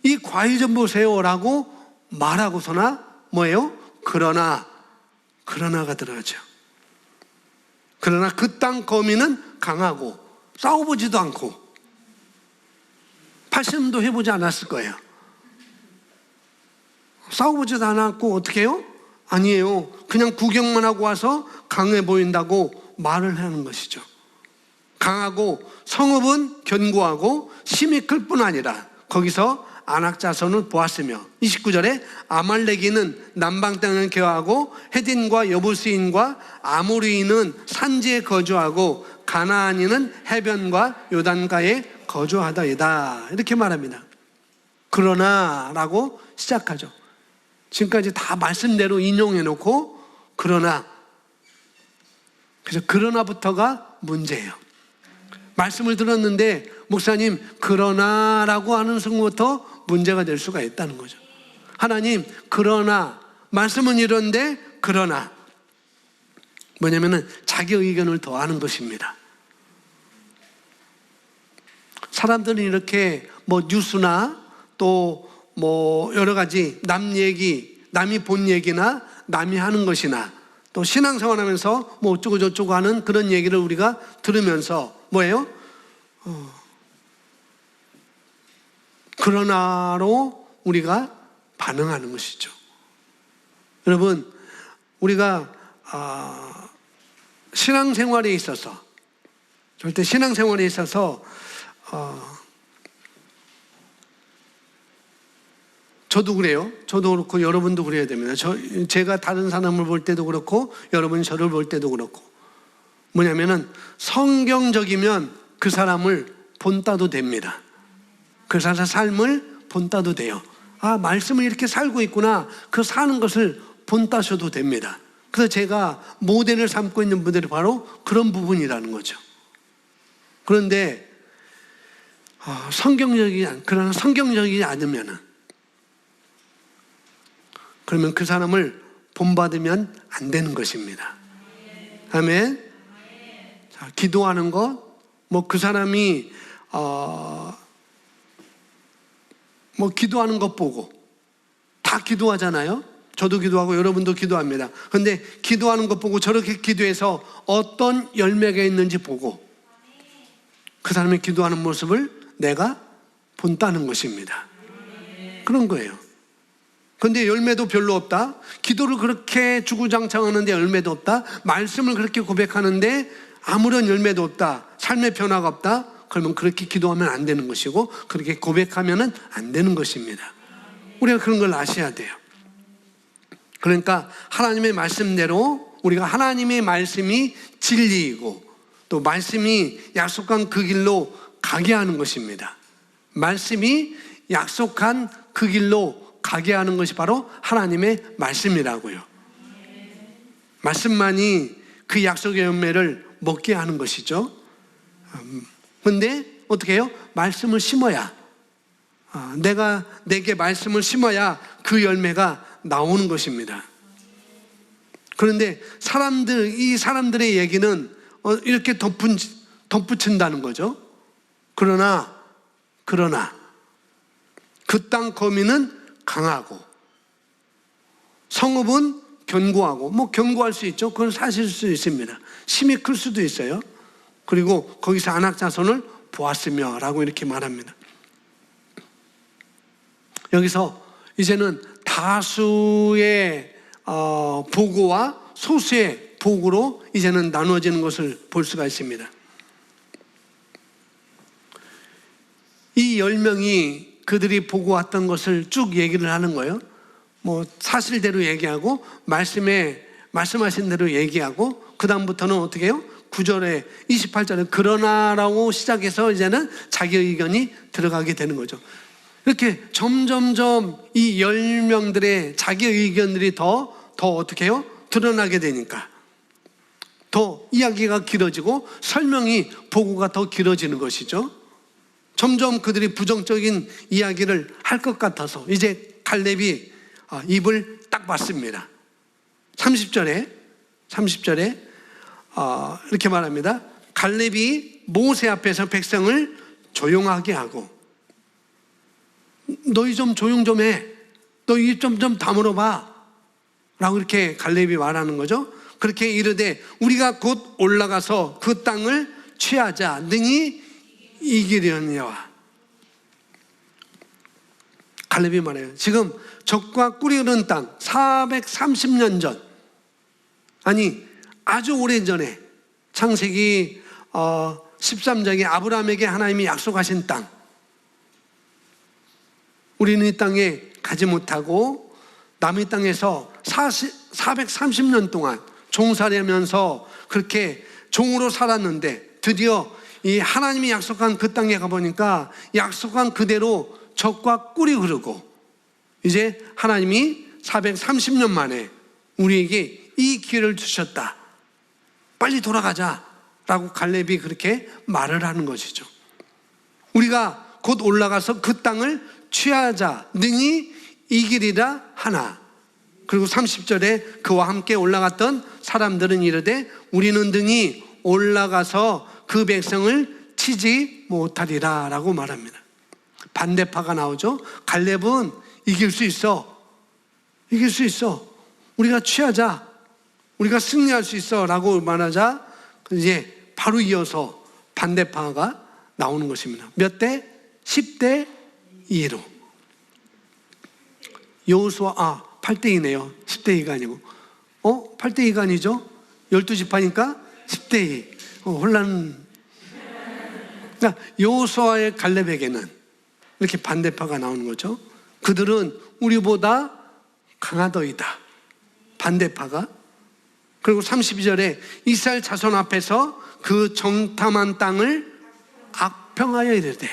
이 과일 좀 보세요 라고 말하고서나 뭐예요? 그러나가 들어가죠. 그러나 그 땅 거민은 강하고 싸워보지도 않고 80년도 해보지 않았을 거예요. 싸워보지도 않았고 어떻게 해요? 아니에요. 그냥 구경만 하고 와서 강해 보인다고 말을 하는 것이죠. 강하고 성읍은 견고하고 힘이 클 뿐 아니라 거기서 아낙 자손을 보았으며, 29절에 아말렉인은 남방 땅을 개화하고 헤딘과 여부스인과 아모리인은 산지에 거주하고 가나안인은 해변과 요단가에 거주하더이다 이렇게 말합니다. 그러나라고 시작하죠. 지금까지 다 말씀대로 인용해 놓고 그래서 그러나부터가 문제예요. 말씀을 들었는데 목사님 그러나라고 하는 순간부터 문제가 될 수가 있다는 거죠. 하나님 그러나, 말씀은 이런데 그러나, 뭐냐면은 자기 의견을 더하는 것입니다. 사람들은 이렇게 뭐 뉴스나 또 뭐 여러 가지 남 얘기, 남이 본 얘기나 남이 하는 것이나 또 신앙생활 하면서 뭐 어쩌고 저쩌고 하는 그런 얘기를 우리가 들으면서 뭐예요? 그러나로 우리가 반응하는 것이죠. 여러분, 우리가 신앙생활에 있어서, 절대 신앙생활에 있어서 저도 그래요. 저도 그렇고 여러분도 그래야 됩니다. 제가 다른 사람을 볼 때도 그렇고 여러분이 저를 볼 때도 그렇고, 뭐냐면은 성경적이면 그 사람을 본따도 됩니다. 그 사람의 삶을 본따도 돼요. 아, 말씀을 이렇게 살고 있구나, 그 사는 것을 본따셔도 됩니다. 그래서 제가 모델을 삼고 있는 분들이 바로 그런 부분이라는 거죠. 그런데 그러나 성경적이지 않으면은, 그러면 그 사람을 본받으면 안 되는 것입니다. 아멘. 자, 기도하는 것, 뭐 그 사람이 뭐 기도하는 것 보고, 다 기도하잖아요. 저도 기도하고 여러분도 기도합니다. 그런데 기도하는 것 보고 저렇게 기도해서 어떤 열매가 있는지 보고 그 사람의 기도하는 모습을 내가 본다는 것입니다. 그런 거예요. 근데 열매도 별로 없다. 기도를 그렇게 주구장창하는데 열매도 없다. 말씀을 그렇게 고백하는데 아무런 열매도 없다. 삶의 변화가 없다. 그러면 그렇게 기도하면 안 되는 것이고, 그렇게 고백하면 안 되는 것입니다. 우리가 그런 걸 아셔야 돼요. 그러니까 하나님의 말씀대로 우리가 하나님의 말씀이 진리이고 또 말씀이 약속한 그 길로 가게 하는 것입니다. 말씀이 약속한 그 길로 가게 하는 것이 바로 하나님의 말씀이라고요. 말씀만이 그 약속의 열매를 먹게 하는 것이죠. 근데 어떻게 해요? 말씀을 심어야, 내게 말씀을 심어야 그 열매가 나오는 것입니다. 그런데 이 사람들의 얘기는 이렇게 덧붙인다는 거죠. 그러나 그 땅 거민은 강하고 성읍은 견고하고, 견고할 수 있죠. 그건 사실일 수 있습니다. 심히 클 수도 있어요. 그리고 거기서 안악자손을 보았으며 라고 이렇게 말합니다. 여기서 이제는 다수의 보고와 소수의 보고로 이제는 나누어지는 것을 볼 수가 있습니다. 이 10명이 그들이 보고 왔던 것을 쭉 얘기를 하는 거예요. 사실대로 얘기하고 말씀하신 대로 얘기하고, 그 다음부터는 어떻게 해요? 9절에 28절에 그러나라고 시작해서 이제는 자기 의견이 들어가게 되는 거죠. 이렇게 점점점 이 10명들의 자기 의견들이 더 어떻게 해요? 드러나게 되니까 더 이야기가 길어지고 설명이 보고가 더 길어지는 것이죠. 점점 그들이 부정적인 이야기를 할 것 같아서 이제 갈렙이 입을 딱 받습니다. 30절에 이렇게 말합니다. 갈렙이 모세 앞에서 백성을 조용하게 하고, 너희 좀 조용 좀 해. 너 입 좀 다물어 봐. 라고 이렇게 갈렙이 말하는 거죠. 그렇게 이르되 우리가 곧 올라가서 그 땅을 취하자 능히 이기려니와. 갈렙이 말해요. 지금 적과 꿀이 흐르는 땅 430년 전, 아주 오래전에 창세기 13장에 아브라함에게 하나님이 약속하신 땅, 우리는 이 땅에 가지 못하고 남의 땅에서 430년 동안 종살이하면서 그렇게 종으로 살았는데, 드디어 이 하나님이 약속한 그 땅에 가보니까 약속한 그대로 적과 꿀이 흐르고, 이제 하나님이 430년 만에 우리에게 이 기회를 주셨다. 빨리 돌아가자 라고 갈렙이 그렇게 말을 하는 것이죠. 우리가 곧 올라가서 그 땅을 취하자 능히 이기리라 하나. 그리고 30절에 그와 함께 올라갔던 사람들은 이르되 우리는 등이 올라가서 그 백성을 치지 못하리라 라고 말합니다. 반대파가 나오죠. 갈렙은 이길 수 있어. 우리가 취하자. 우리가 승리할 수 있어 라고 말하자 이제 바로 이어서 반대파가 나오는 것입니다. 몇 대? 10대 2로. 여호수아 8대 2네요. 10대 2가 아니고 8대 2가 아니죠. 12지파니까 10대 2. 혼란. 그러니까 여호수아의 갈렙에게는 이렇게 반대파가 나오는 거죠. 그들은 우리보다 강하더이다. 반대파가. 그리고 32절에 이스라엘 자손 앞에서 그 정탐한 땅을 악평하여 이르되,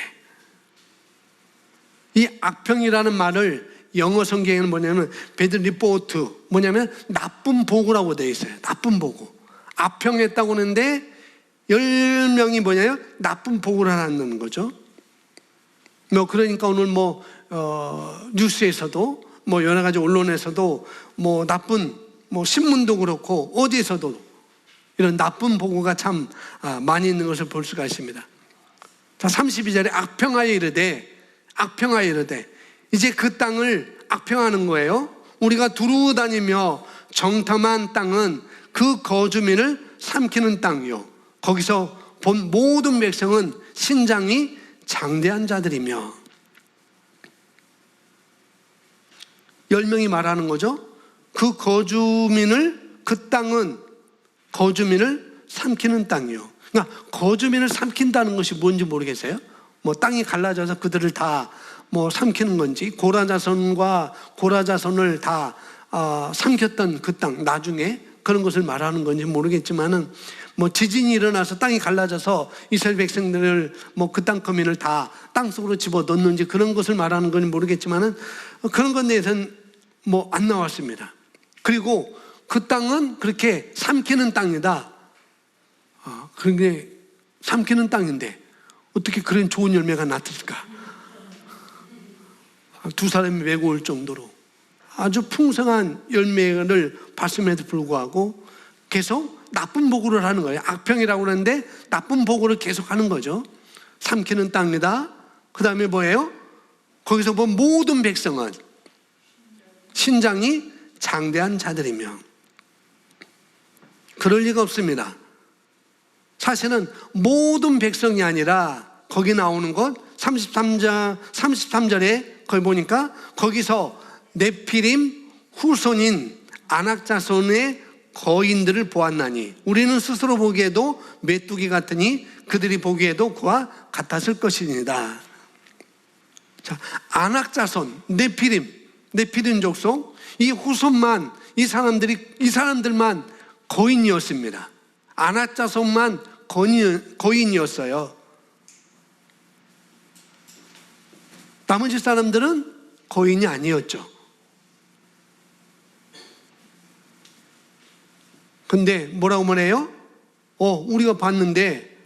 이 악평이라는 말을 영어 성경에는 뭐냐면 배드 리포트, 뭐냐면 나쁜 보고라고 되어 있어요. 나쁜 보고. 악평했다고 하는데 10명이 뭐냐면 나쁜 보고를 하는 거죠. 그러니까 오늘 뉴스에서도 여러 가지 언론에서도 나쁜 신문도 그렇고 어디에서도 이런 나쁜 보고가 참 많이 있는 것을 볼 수가 있습니다. 자, 32절에 악평하여 이르되 이제 그 땅을 악평하는 거예요. 우리가 두루 다니며 정탐한 땅은 그 거주민을 삼키는 땅이요, 거기서 본 모든 백성은 신장이 장대한 자들이며. 열명이 말하는 거죠. 그 거주민을, 그 땅은 거주민을 삼키는 땅이요. 그러니까 거주민을 삼킨다는 것이 뭔지 모르겠어요. 뭐 땅이 갈라져서 그들을 다 뭐 삼키는 건지, 고라자손과 고라자손을 다 삼켰던 그 땅, 나중에 그런 것을 말하는 건지 모르겠지만은, 뭐 지진이 일어나서 땅이 갈라져서 이스라엘 백성들을 뭐 그 땅 거민을 다 땅속으로 집어넣는지 그런 것을 말하는 건지 모르겠지만은, 그런 것 대해서는 뭐 안 나왔습니다. 그리고 그 땅은 그렇게 삼키는 땅이다. 그런 게 삼키는 땅인데 어떻게 그런 좋은 열매가 났을까? 두 사람이 메고 올 정도로 아주 풍성한 열매를 봤음에도 불구하고 계속 나쁜 보고를 하는 거예요. 악평이라고 그러는데 나쁜 보고를 계속 하는 거죠. 삼키는 땅이다. 그 다음에 뭐예요? 거기서 본 모든 백성은 신장이 장대한 자들이며. 그럴 리가 없습니다. 사실은 모든 백성이 아니라 거기 나오는 것 33절에 거기 보니까 거기서 네피림 후손인 아낙자손의 거인들을 보았나니 우리는 스스로 보기에도 메뚜기 같으니 그들이 보기에도 그와 같았을 것입니다. 자, 아낙자손, 네피림 족속, 이 후손만, 이 사람들만 거인이었습니다. 아낙자손만 거인이었어요. 나머지 사람들은 거인이 아니었죠. 근데 뭐라고 말해요? 우리가 봤는데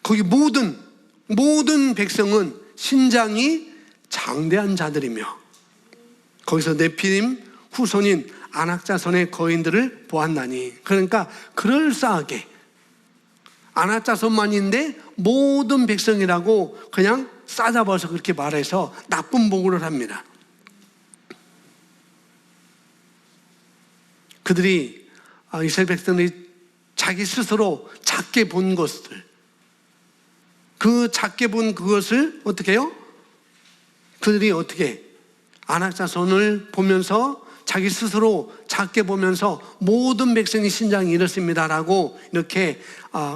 거기 모든 백성은 신장이 장대한 자들이며 거기서 네피림 후손인 아낙자손의 거인들을 보았나니. 그러니까 그럴싸하게 아낙자손만인데 모든 백성이라고 그냥 싸잡아서 그렇게 말해서 나쁜 보고를 합니다. 그들이 이스라엘 백성들이 자기 스스로 작게 본 것들, 그 작게 본 그것을 어떻게 해요? 그들이 어떻게 아낙자손을 보면서 자기 스스로 작게 보면서 모든 백성이 신장이 이렇습니다라고 이렇게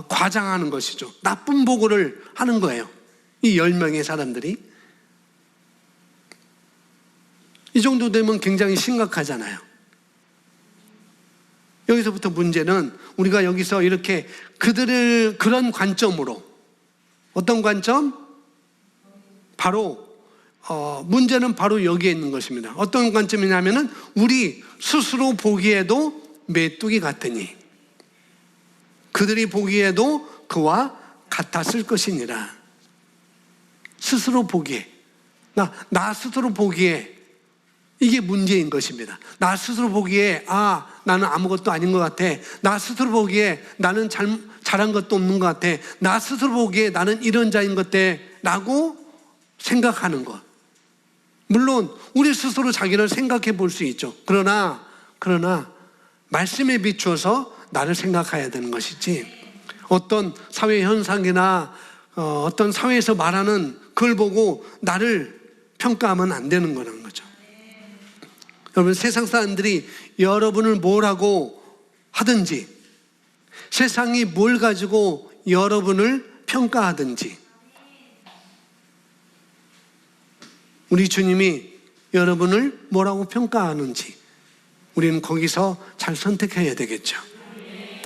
과장하는 것이죠. 나쁜 보고를 하는 거예요. 이 10명의 사람들이. 이 정도 되면 굉장히 심각하잖아요. 여기서부터 문제는 우리가 여기서 이렇게 그들을 그런 관점으로, 어떤 관점? 바로 문제는 바로 여기에 있는 것입니다. 어떤 관점이냐면은 우리 스스로 보기에도 메뚜기 같으니 그들이 보기에도 그와 같았을 것이니라. 스스로 보기에, 나 스스로 보기에 이게 문제인 것입니다. 나 스스로 보기에 나는 아무것도 아닌 것 같아. 나 스스로 보기에 나는 잘한 것도 없는 것 같아. 나 스스로 보기에 나는 이런 자인 것 같아 라고 생각하는 것. 물론 우리 스스로 자기를 생각해 볼 수 있죠. 그러나 말씀에 비추어서 나를 생각해야 되는 것이지, 어떤 사회 현상이나 어떤 사회에서 말하는 그걸 보고 나를 평가하면 안 되는 거라는 거죠. 여러분, 세상 사람들이 여러분을 뭐라고 하든지, 세상이 뭘 가지고 여러분을 평가하든지, 우리 주님이 여러분을 뭐라고 평가하는지 우리는 거기서 잘 선택해야 되겠죠.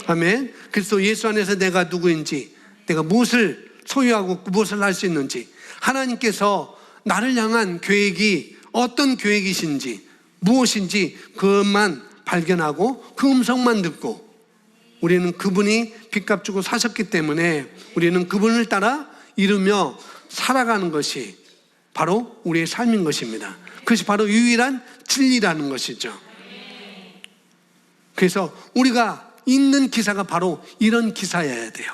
아멘. 그래서 예수 안에서 내가 누구인지, 내가 무엇을 소유하고 무엇을 할 수 있는지, 하나님께서 나를 향한 계획이 어떤 계획이신지, 무엇인지 그것만 발견하고 그 음성만 듣고, 우리는 그분이 빚값 주고 사셨기 때문에 우리는 그분을 따라 이루며 살아가는 것이 바로 우리의 삶인 것입니다. 그것이 바로 유일한 진리라는 것이죠. 그래서 우리가 읽는 기사가 바로 이런 기사여야 돼요.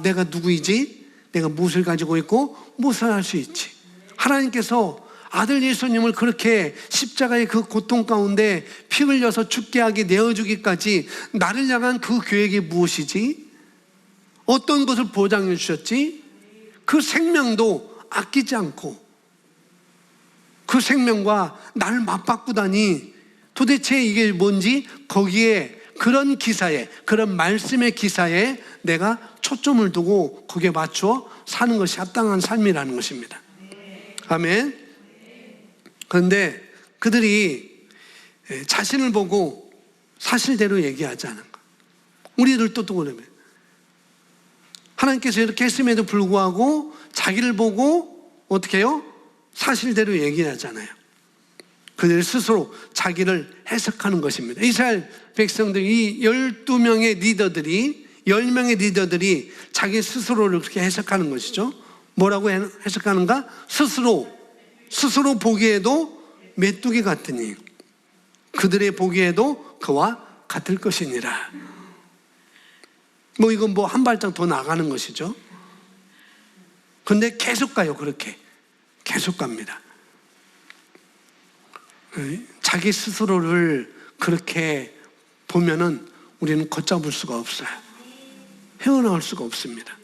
내가 누구이지? 내가 무엇을 가지고 있고 무엇을 할 수 있지? 하나님께서 아들 예수님을 그렇게 십자가의 그 고통 가운데 피 흘려서 죽게 하게 내어주기까지 나를 향한 그 계획이 무엇이지? 어떤 것을 보장해 주셨지? 그 생명도 아끼지 않고 그 생명과 나를 맞바꾸다니 도대체 이게 뭔지 거기에 그런 기사에, 그런 말씀의 기사에 내가 초점을 두고 거기에 맞추어 사는 것이 합당한 삶이라는 것입니다. 아멘. 그런데 그들이 자신을 보고 사실대로 얘기하지 않은 것. 우리들도 또 그러면 하나님께서 이렇게 했음에도 불구하고 자기를 보고 어떻게 해요? 사실대로 얘기하잖아요. 그들 스스로 자기를 해석하는 것입니다. 이스라엘 백성들, 이 12명의 리더들이, 10명의 리더들이 자기 스스로를 그렇게 해석하는 것이죠. 뭐라고 해석하는가? 스스로 보기에도 메뚜기 같으니 그들의 보기에도 그와 같을 것이니라. 이건 한 발짝 더 나가는 것이죠. 근데 계속 가요. 그렇게 계속 갑니다. 자기 스스로를 그렇게 보면은 우리는 걷잡을 수가 없어요. 헤어나올 수가 없습니다.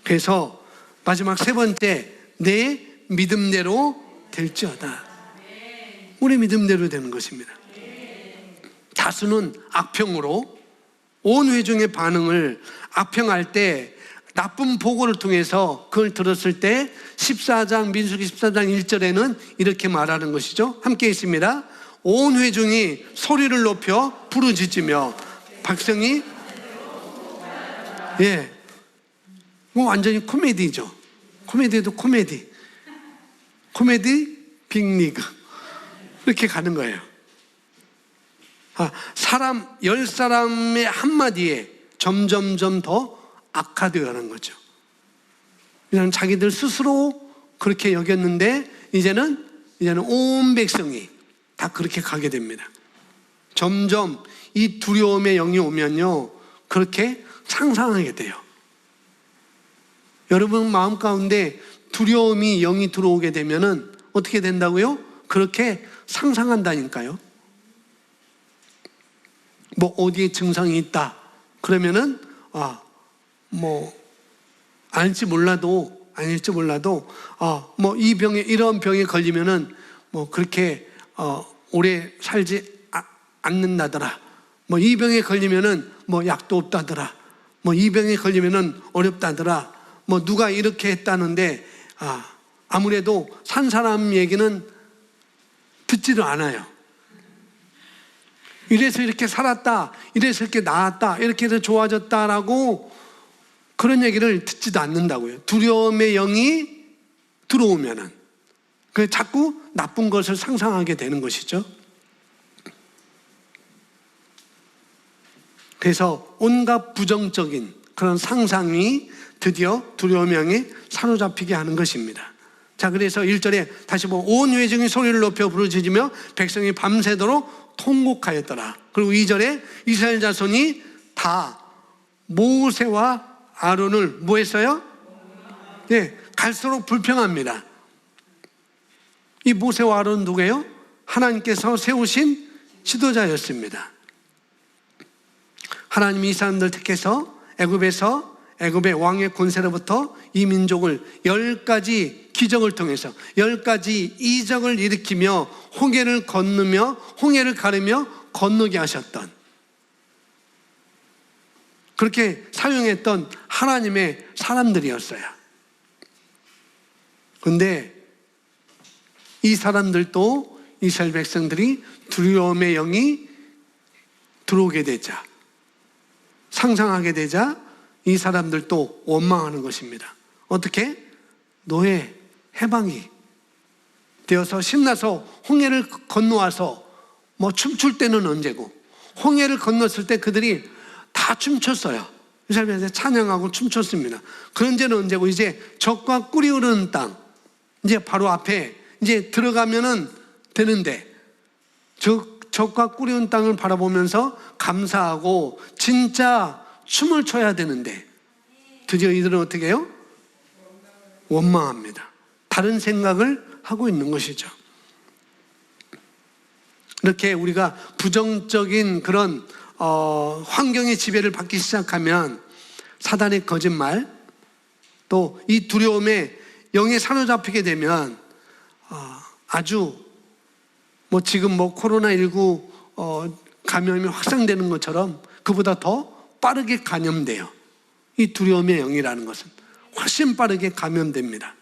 그래서 마지막 세 번째, 내 믿음대로 될지어다. 우리 믿음대로 되는 것입니다. 다수는 악평으로 온 회중의 반응을 악평할 때 나쁜 보고를 통해서 그걸 들었을 때 민수기 14장 1절에는 이렇게 말하는 것이죠. 함께 있습니다. 온 회중이 소리를 높여 부르짖으며 백성이 완전히 코미디죠. 코미디도 코미디 빅리그 이렇게 가는 거예요. 10사람의 한마디에 점점점 더 악화되어 가는 거죠. 그냥 자기들 스스로 그렇게 여겼는데 이제는 온 백성이 다 그렇게 가게 됩니다. 점점 이 두려움의 영이 오면요, 그렇게 상상하게 돼요. 여러분 마음 가운데 두려움이 영이 들어오게 되면은 어떻게 된다고요? 그렇게 상상한다니까요. 어디에 증상이 있다 그러면은 아닐지 몰라도 이 병에, 이런 병에 걸리면은 그렇게 오래 살지 않는다더라. 이 병에 걸리면은 약도 없다더라. 이 병에 걸리면은 어렵다더라. 누가 이렇게 했다는데 아무래도 산 사람 얘기는 듣지도 않아요. 이래서 이렇게 살았다, 이래서 이렇게 나았다, 이렇게 해서 좋아졌다라고 그런 얘기를 듣지도 않는다고요. 두려움의 영이 들어오면은 자꾸 나쁜 것을 상상하게 되는 것이죠. 그래서 온갖 부정적인 그런 상상이 드디어 두려움의 영에 사로잡히게 하는 것입니다. 자, 그래서 1절에 다시 온 회중이 소리를 높여 부르짖으며 백성이 밤새도록 통곡하였더라. 그리고 2절에 이스라엘 자손이 다 모세와 아론을 뭐 했어요? 갈수록 불평합니다. 이 모세와 아론은 누구예요? 하나님께서 세우신 지도자였습니다. 하나님이 이 사람들 택해서 애굽의 왕의 권세로부터 이 민족을 10가지 기적을 통해서 10가지 이적을 일으키며 홍해를 가르며 건너게 하셨던, 그렇게 사용했던 하나님의 사람들이었어요. 그런데 이 사람들도, 이스라엘 백성들이 두려움의 영이 들어오게 되자, 상상하게 되자 이 사람들도 원망하는 것입니다. 어떻게? 노예, 해방이 되어서 신나서 홍해를 건너와서 춤출 때는 언제고, 홍해를 건넜을 때 그들이 다 춤췄어요. 이스라엘에서 찬양하고 춤췄습니다. 그런 데는 언제고, 이제 젖과 꿀이 흐르는 땅, 이제 바로 앞에 이제 들어가면은 되는데, 젖과 꿀이 흐르는 땅을 바라보면서 감사하고 진짜 춤을 춰야 되는데 드디어 이들은 어떻게 해요? 원망합니다. 다른 생각을 하고 있는 것이죠. 이렇게 우리가 부정적인 그런 환경의 지배를 받기 시작하면 사단의 거짓말, 또 이 두려움에 영에 사로잡히게 되면 아주 지금 코로나19 감염이 확산되는 것처럼 그보다 더 빠르게 감염돼요. 이 두려움의 영이라는 것은 훨씬 빠르게 감염됩니다.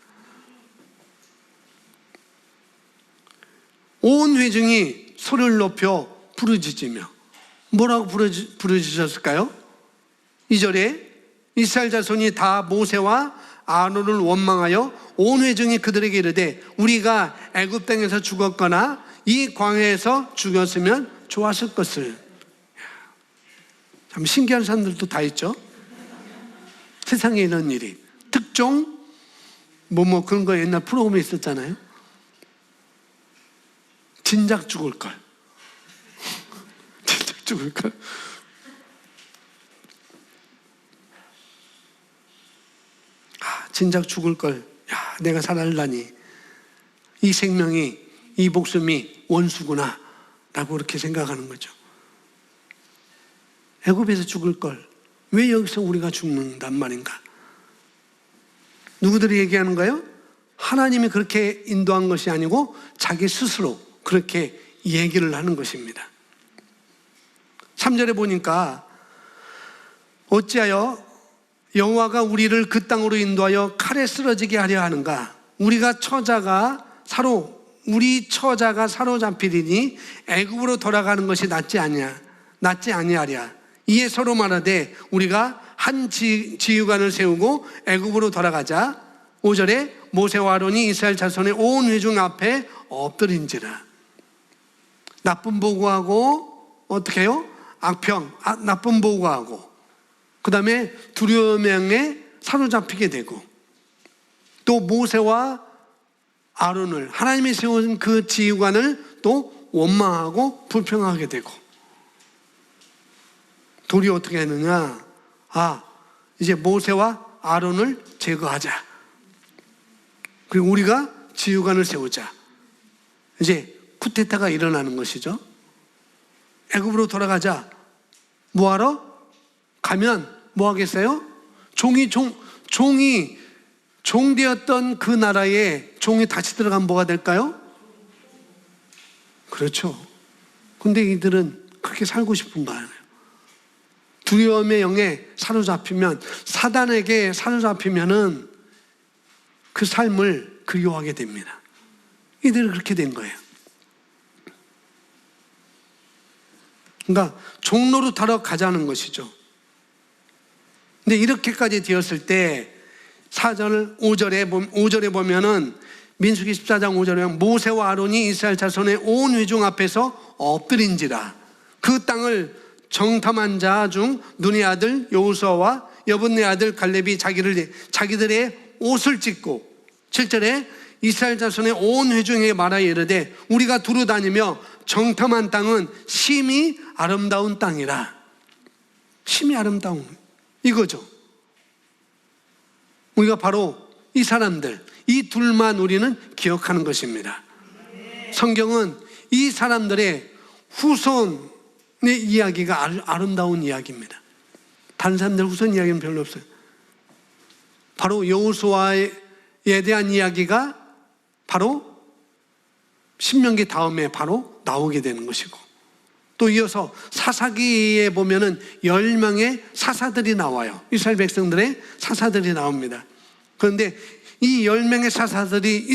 온 회중이 소리를 높여 부르짖으며, 뭐라고 부르짖었을까요? 2절에 이스라엘 자손이 다 모세와 아론을 원망하여 온 회중이 그들에게 이르되 우리가 애굽 땅에서 죽었거나 이 광야에서 죽었으면 좋았을 것을. 참 신기한 사람들도 다 있죠. 세상에 이런 일이 특종 그런 거 옛날 프로그램에 있었잖아요. 진작 죽을 걸. 진작 죽을 걸. 진작 죽을 걸. 내가 살아나니 이 생명이, 이 목숨이 원수구나 라고 그렇게 생각하는 거죠. 애굽에서 죽을 걸 왜 여기서 우리가 죽는단 말인가? 누구들이 얘기하는 거예요? 하나님이 그렇게 인도한 것이 아니고 자기 스스로 그렇게 얘기를 하는 것입니다. 3절에 보니까 어찌하여 여호와가 우리를 그 땅으로 인도하여 칼에 쓰러지게 하려 하는가? 우리 처자가 사로잡히리니 애굽으로 돌아가는 것이 낫지 아니하랴. 이에 서로 말하되 우리가 한 지휘관을 세우고 애굽으로 돌아가자. 5절에 모세와 아론이 이스라엘 자손의 온 회중 앞에 엎드린지라. 나쁜 보고하고 어떻게 해요? 나쁜 보고하고 그 다음에 두려움에 사로잡히게 되고, 또 모세와 아론을, 하나님이 세운 그 지휘관을 또 원망하고 불평하게 되고, 둘이 어떻게 했느냐? 이제 모세와 아론을 제거하자. 그리고 우리가 지휘관을 세우자. 이제 쿠데타가 일어나는 것이죠. 애굽으로 돌아가자. 뭐하러? 가면 뭐 하겠어요? 종이 되었던 그 나라에 종이 다시 들어가면 뭐가 될까요? 그렇죠. 근데 이들은 그렇게 살고 싶은 거 아니에요. 두려움의 영에 사로잡히면, 사단에게 사로잡히면은 그 삶을 그리워하게 됩니다. 이들은 그렇게 된 거예요. 그러니까 종로로 타러 가자는 것이죠. 근데 이렇게까지 되었을 때 4절, 5절에 보면은 민수기 14장 5절에 보면 모세와 아론이 이스라엘 자손의 온 회중 앞에서 엎드린지라. 그 땅을 정탐한 자 중 눈의 아들 여호수아와 여분네 아들 갈렙이 자기들의 옷을 찢고, 7절에 이스라엘 자손의 온 회중에게 말하여 이르되 우리가 두루 다니며 정탐한 땅은 심히 아름다운 땅이라. 심히 아름다운 이거죠. 우리가 바로 이 사람들, 이 둘만 우리는 기억하는 것입니다. 성경은 이 사람들의 후손의 이야기가 아름다운 이야기입니다. 다른 사람들 후손 이야기는 별로 없어요. 바로 여호수아에 대한 이야기가 바로 신명기 다음에 바로 나오게 되는 것이고, 또 이어서 사사기에 보면은 10명의 사사들이 나와요. 이스라엘 백성들의 사사들이 나옵니다. 그런데 이 10명의 사사들이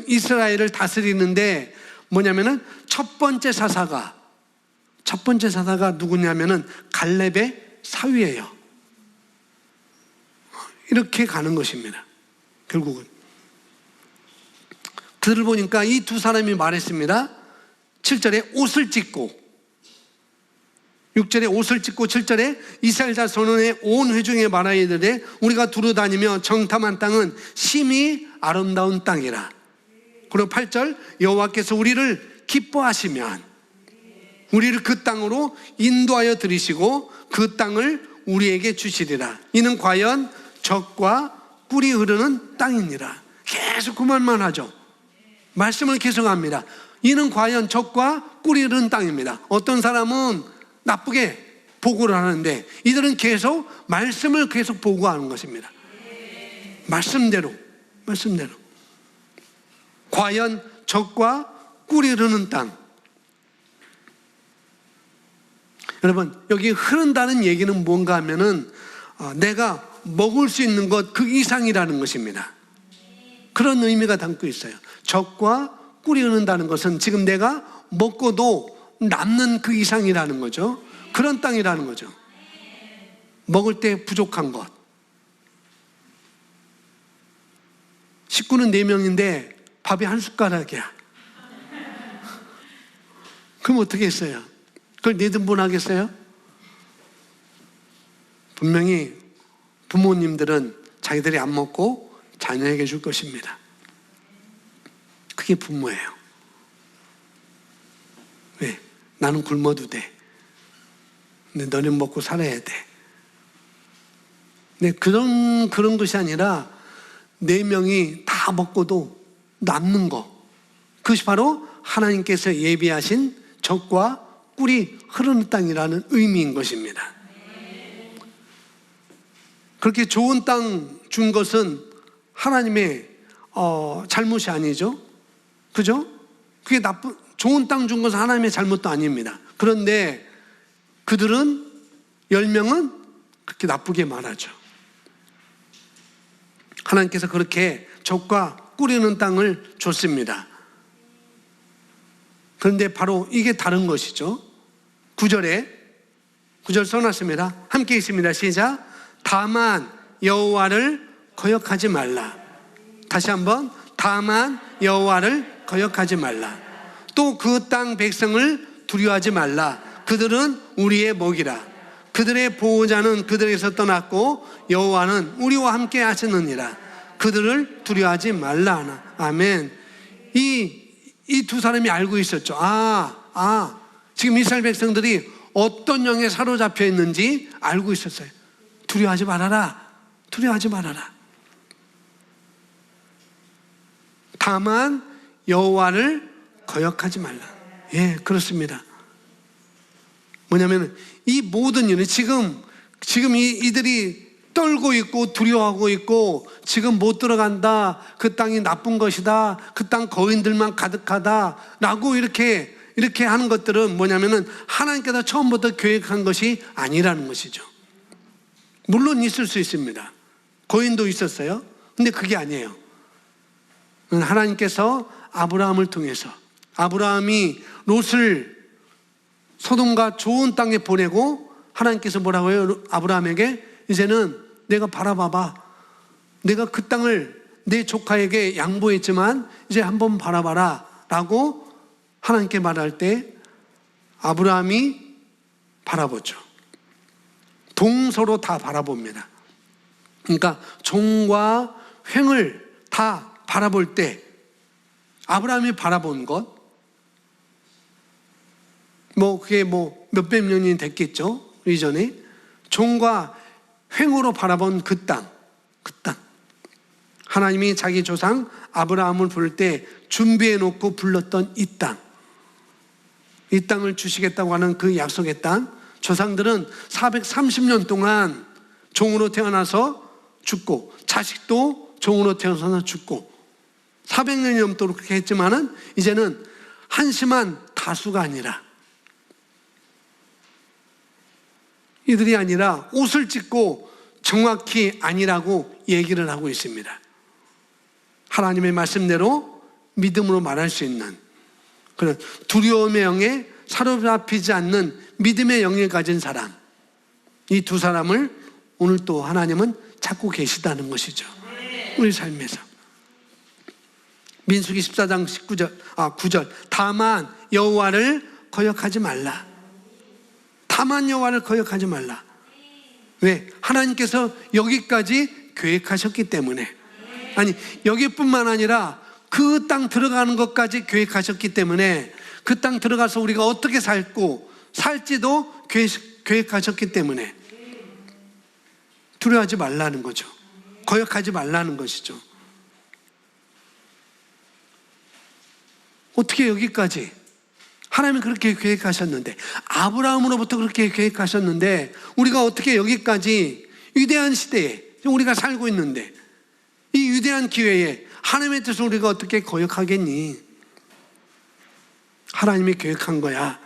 이스라엘을 다스리는데 뭐냐면은 첫 번째 사사가 누구냐면은 갈렙의 사위예요. 이렇게 가는 것입니다. 결국은 그들을 보니까 이 두 사람이 말했습니다. 7절에 옷을 찢고, 6절에 옷을 찢고, 7절에 이스라엘 자손의 온 회중에 말하여 이르되 우리가 두루 다니며 정탐한 땅은 심히 아름다운 땅이라. 그리고 8절 여호와께서 우리를 기뻐하시면 우리를 그 땅으로 인도하여 들이시고 그 땅을 우리에게 주시리라. 이는 과연 젖과 꿀이 흐르는 땅이니라. 계속 그 말만 하죠. 말씀을 계속합니다. 이는 과연 젖과 꿀이 흐르는 땅입니다. 어떤 사람은 나쁘게 보고를 하는데 이들은 계속 말씀을 계속 보고하는 것입니다. 말씀대로 과연 적과 꿀이 흐르는 땅. 여러분, 여기 흐른다는 얘기는 뭔가 하면은 내가 먹을 수 있는 것 그 이상이라는 것입니다. 그런 의미가 담고 있어요. 적과 꿀이 흐른다는 것은 지금 내가 먹고도 남는 그 이상이라는 거죠. 그런 땅이라는 거죠. 먹을 때 부족한 것. 식구는 4명인데 밥이 한 숟가락이야. 그럼 어떻게 했어요? 그걸 4등분 하겠어요? 분명히 부모님들은 자기들이 안 먹고 자녀에게 줄 것입니다. 그게 부모예요. 왜? 나는 굶어도 돼. 근데 너는 먹고 살아야 돼. 근데 그런 것이 아니라 4명이 다 먹고도 남는 거. 그것이 바로 하나님께서 예비하신 적과 꿀이 흐르는 땅이라는 의미인 것입니다. 그렇게 좋은 땅 준 것은 하나님의 잘못이 아니죠. 그죠? 그게 좋은 땅 준 것은 하나님의 잘못도 아닙니다. 그런데 그들은 10명은 그렇게 나쁘게 말하죠. 하나님께서 그렇게 적과 꿀이는 땅을 줬습니다. 그런데 바로 이게 다른 것이죠. 9절 써놨습니다. 함께 있습니다. 시작. 다만 여호와를 거역하지 말라. 다시 한번, 다만 여호와를 거역하지 말라. 또 그 땅 백성을 두려워하지 말라. 그들은 우리의 먹이라. 그들의 보호자는 그들에게서 떠났고 여호와는 우리와 함께 하시느니라. 그들을 두려워하지 말라 하나. 아멘. 이 두 사람이 알고 있었죠. 지금 이스라엘 백성들이 어떤 영에 사로잡혀 있는지 알고 있었어요. 두려워하지 말아라. 두려워하지 말아라. 다만 여호와를 거역하지 말라. 예, 그렇습니다. 뭐냐면 이 모든 일은 지금 이들이 떨고 있고 두려워하고 있고 지금 못 들어간다. 그 땅이 나쁜 것이다. 그 땅 거인들만 가득하다. 라고 이렇게 하는 것들은 뭐냐면은 하나님께서 처음부터 계획한 것이 아니라는 것이죠. 물론 있을 수 있습니다. 거인도 있었어요. 근데 그게 아니에요. 하나님께서 아브라함을 통해서 아브라함이 롯을 소돔과 좋은 땅에 보내고 하나님께서 뭐라고 해요? 아브라함에게 이제는 내가 바라봐봐. 내가 그 땅을 내 조카에게 양보했지만 이제 한번 바라봐라 라고 하나님께 말할 때 아브라함이 바라보죠. 동서로 다 바라봅니다. 그러니까 종과 횡을 다 바라볼 때 아브라함이 바라본 것, 그게 몇백 년이 됐겠죠. 이전에 종과 횡으로 바라본 그 땅. 하나님이 자기 조상 아브라함을 부를 때 준비해 놓고 불렀던 이 땅을 주시겠다고 하는 그 약속의 땅. 조상들은 430년 동안 종으로 태어나서 죽고 자식도 종으로 태어나서 죽고 400년이 넘도록 그렇게 했지만은 이제는 한심한 다수가 아니라 이들이 아니라 옷을 찢고 정확히 아니라고 얘기를 하고 있습니다. 하나님의 말씀대로 믿음으로 말할 수 있는 그런 두려움의 영에 사로잡히지 않는 믿음의 영을 가진 사람, 이 두 사람을 오늘 또 하나님은 찾고 계시다는 것이죠. 우리 삶에서. 민수기 14장 9절 다만 여호와를 거역하지 말라. 다만 여호와를 거역하지 말라. 왜? 하나님께서 여기까지 계획하셨기 때문에. 아니, 여기뿐만 아니라 그 땅 들어가는 것까지 계획하셨기 때문에 그 땅 들어가서 우리가 어떻게 살지도 계획하셨기 때문에 두려워하지 말라는 거죠. 거역하지 말라는 것이죠. 어떻게 여기까지? 하나님은 그렇게 계획하셨는데, 아브라함으로부터 그렇게 계획하셨는데, 우리가 어떻게 여기까지 위대한 시대에 우리가 살고 있는데, 이 위대한 기회에 하나님의 뜻을 우리가 어떻게 거역하겠니? 하나님이 계획한 거야.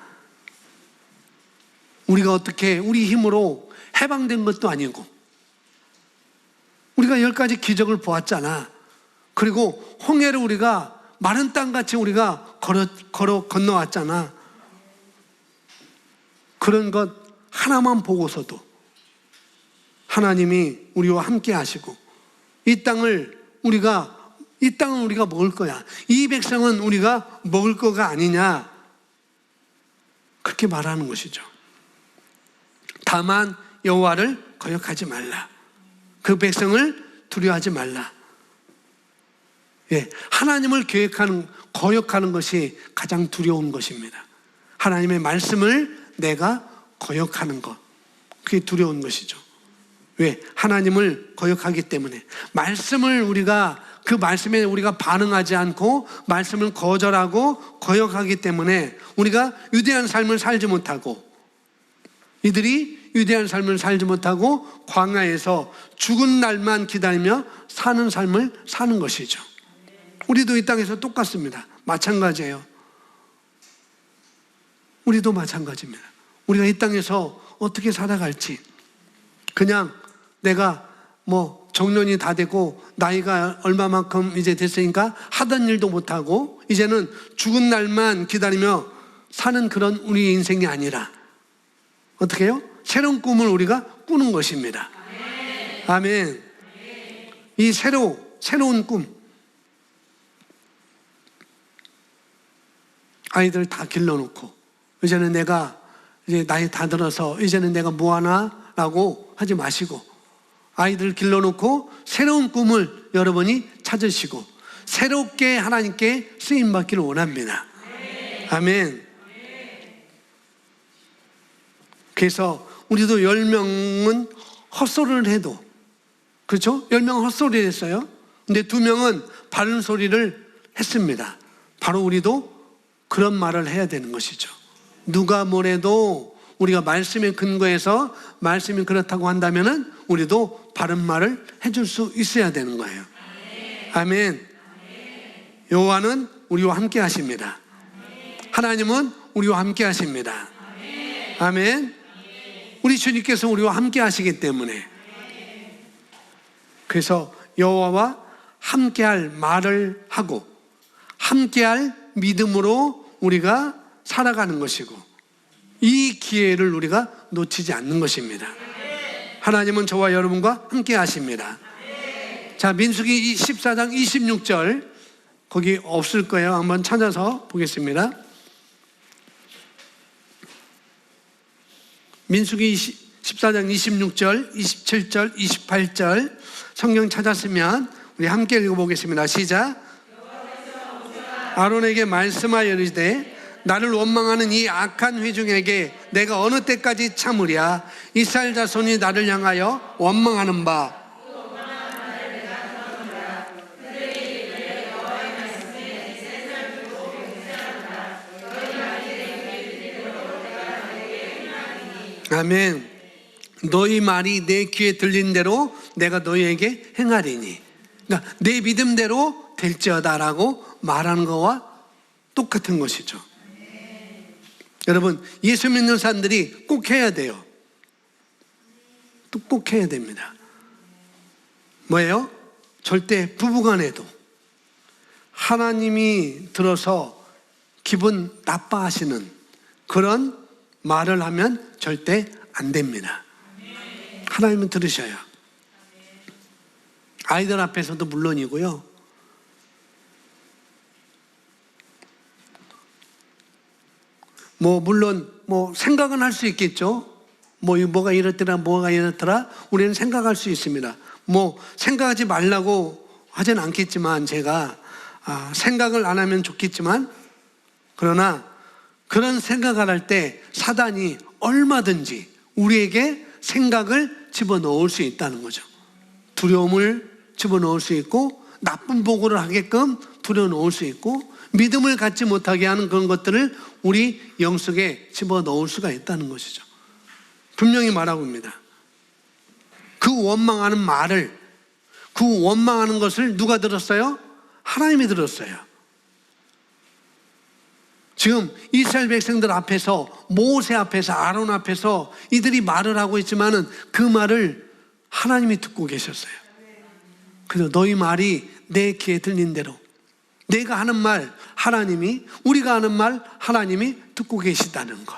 우리가 어떻게 우리 힘으로 해방된 것도 아니고, 우리가 10가지 기적을 보았잖아. 그리고 홍해를 우리가 마른 땅같이 우리가 걸어 건너왔잖아. 그런 것 하나만 보고서도 하나님이 우리와 함께 하시고, 이 땅을 우리가 먹을 거야. 이 백성은 우리가 먹을 거가 아니냐. 그렇게 말하는 것이죠. 다만 여호와를 거역하지 말라. 그 백성을 두려워하지 말라. 예, 하나님을 거역하는 것이 가장 두려운 것입니다. 하나님의 말씀을 내가 거역하는 것, 그게 두려운 것이죠. 왜? 하나님을 거역하기 때문에. 그 말씀에 우리가 반응하지 않고 말씀을 거절하고 거역하기 때문에 우리가 유대한 삶을 살지 못하고, 이들이 유대한 삶을 살지 못하고 광야에서 죽은 날만 기다리며 사는 삶을 사는 것이죠. 우리도 이 땅에서 똑같습니다. 마찬가지예요. 우리도 마찬가지입니다. 우리가 이 땅에서 어떻게 살아갈지, 그냥 내가 정년이 다 되고 나이가 얼마만큼 이제 됐으니까 하던 일도 못하고 이제는 죽은 날만 기다리며 사는 그런 우리 인생이 아니라 어떻게 해요? 새로운 꿈을 우리가 꾸는 것입니다. 아멘. 이 새로운 꿈, 아이들 다 길러놓고 이제는 내가 이제 나이 다 들어서 이제는 내가 뭐하나 라고 하지 마시고, 아이들 길러놓고 새로운 꿈을 여러분이 찾으시고 새롭게 하나님께 쓰임받기를 원합니다. 아멘. 그래서 우리도 10명은 헛소리를 해도, 그렇죠? 10명은 헛소리를 했어요. 근데 2명은 바른 소리를 했습니다. 바로 우리도 그런 말을 해야 되는 것이죠. 누가 뭐래도 우리가 말씀에 근거해서 말씀이 그렇다고 한다면은 우리도 바른 말을 해줄 수 있어야 되는 거예요. 아멘. 여호와는 우리와 함께 하십니다. 하나님은 우리와 함께 하십니다. 아멘. 우리 주님께서 우리와 함께 하시기 때문에, 그래서 여호와와 함께할 말을 하고 함께할 믿음으로 우리가 살아가는 것이고, 이 기회를 우리가 놓치지 않는 것입니다. 하나님은 저와 여러분과 함께 하십니다. 자, 민수기 14장 26절, 거기 없을 거예요. 한번 찾아서 보겠습니다. 민수기 14장 26절, 27절, 28절 성경 찾았으면 우리 함께 읽어보겠습니다. 시작. 아론에게 말씀하여 이르시되 나를 원망하는 이 악한 회중에게 내가 어느 때까지 참으랴. 이스라엘 자손이 나를 향하여 원망하는 바 아멘. 너희 말이 내 귀에 들린 대로 내가 너희에게 행하리니. 그러니까 내 믿음대로 될지어다라고 말하는 거와 똑같은 것이죠. 여러분, 예수 믿는 사람들이 꼭 해야 돼요. 또 꼭 해야 됩니다. 뭐예요? 절대 부부간에도 하나님이 들어서 기분 나빠하시는 그런 말을 하면 절대 안 됩니다. 하나님은 들으셔요. 아이들 앞에서도 물론이고요. 물론 생각은 할 수 있겠죠. 뭐가 이렇더라, 뭐가 이렇더라. 우리는 생각할 수 있습니다. 생각하지 말라고 하진 않겠지만, 제가 생각을 안 하면 좋겠지만, 그러나 그런 생각을 할 때 사단이 얼마든지 우리에게 생각을 집어넣을 수 있다는 거죠. 두려움을 집어넣을 수 있고, 나쁜 보고를 하게끔 두려워놓을 수 있고, 믿음을 갖지 못하게 하는 그런 것들을 우리 영속에 집어넣을 수가 있다는 것이죠. 분명히 말하고 있습니다. 그 원망하는 말을, 그 원망하는 것을 누가 들었어요? 하나님이 들었어요. 지금 이스라엘 백성들 앞에서, 모세 앞에서, 아론 앞에서 이들이 말을 하고 있지만은 그 말을 하나님이 듣고 계셨어요. 그래서 너희 말이 내 귀에 들린 대로, 내가 하는 말 하나님이, 우리가 하는 말 하나님이 듣고 계시다는 것.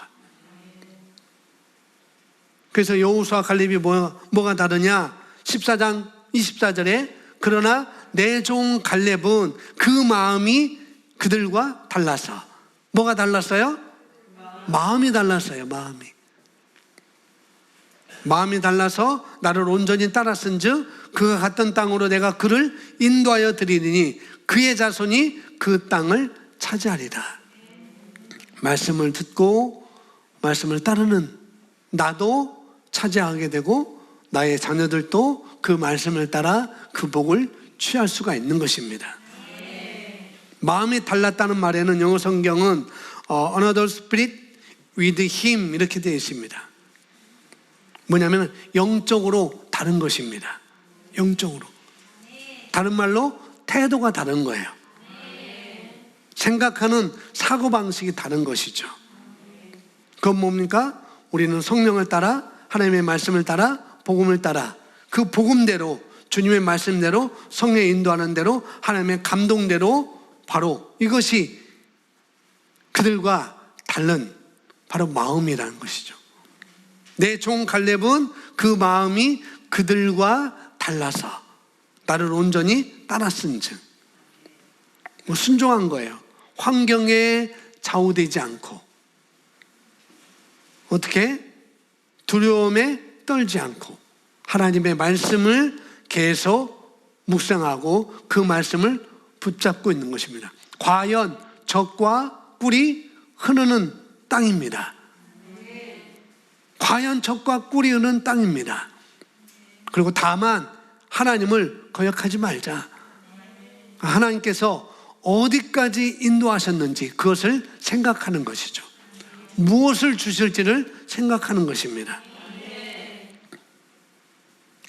그래서 여호수아 갈렙이 뭐가 다르냐? 14장 24절에 그러나 내 종 갈렙은 그 마음이 그들과 달라서. 뭐가 달랐어요? 마음이 달랐어요. 마음이 달라서 나를 온전히 따랐은즉 그가 갔던 땅으로 내가 그를 인도하여 드리리니 그의 자손이 그 땅을 차지하리라. 말씀을 듣고 말씀을 따르는 나도 차지하게 되고 나의 자녀들도 그 말씀을 따라 그 복을 취할 수가 있는 것입니다. 마음이 달랐다는 말에는 영어 성경은 another spirit with him 이렇게 되어 있습니다. 뭐냐면 영적으로 다른 것입니다. 영적으로. 다른 말로 태도가 다른 거예요. 생각하는 사고방식이 다른 것이죠. 그건 뭡니까? 우리는 성령을 따라, 하나님의 말씀을 따라, 복음을 따라, 그 복음대로, 주님의 말씀대로, 성령의 인도하는 대로, 하나님의 감동대로, 바로 이것이 그들과 다른 바로 마음이라는 것이죠. 내 종 갈렙은 그 마음이 그들과 달라서 나를 온전히 따랐은즉, 순종한 거예요. 환경에 좌우되지 않고, 어떻게? 두려움에 떨지 않고 하나님의 말씀을 계속 묵상하고 그 말씀을 붙잡고 있는 것입니다. 과연 젖과 꿀이 흐르는 땅입니다. 과연 젖과 꿀이 흐르는 땅입니다. 그리고 다만 하나님을 거역하지 말자. 하나님께서 어디까지 인도하셨는지 그것을 생각하는 것이죠. 무엇을 주실지를 생각하는 것입니다.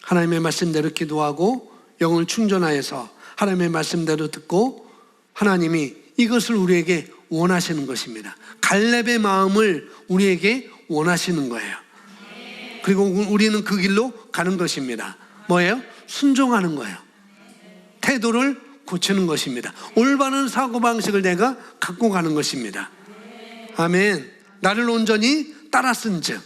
하나님의 말씀대로 기도하고 영을 충전하여서 하나님의 말씀대로 듣고 하나님이 이것을 우리에게 원하시는 것입니다. 갈렙의 마음을 우리에게 원하시는 거예요. 그리고 우리는 그 길로 가는 것입니다. 뭐예요? 순종하는 거예요. 태도를 고치는 것입니다. 올바른 사고방식을 내가 갖고 가는 것입니다. 아멘. 나를 온전히 따랐은즉,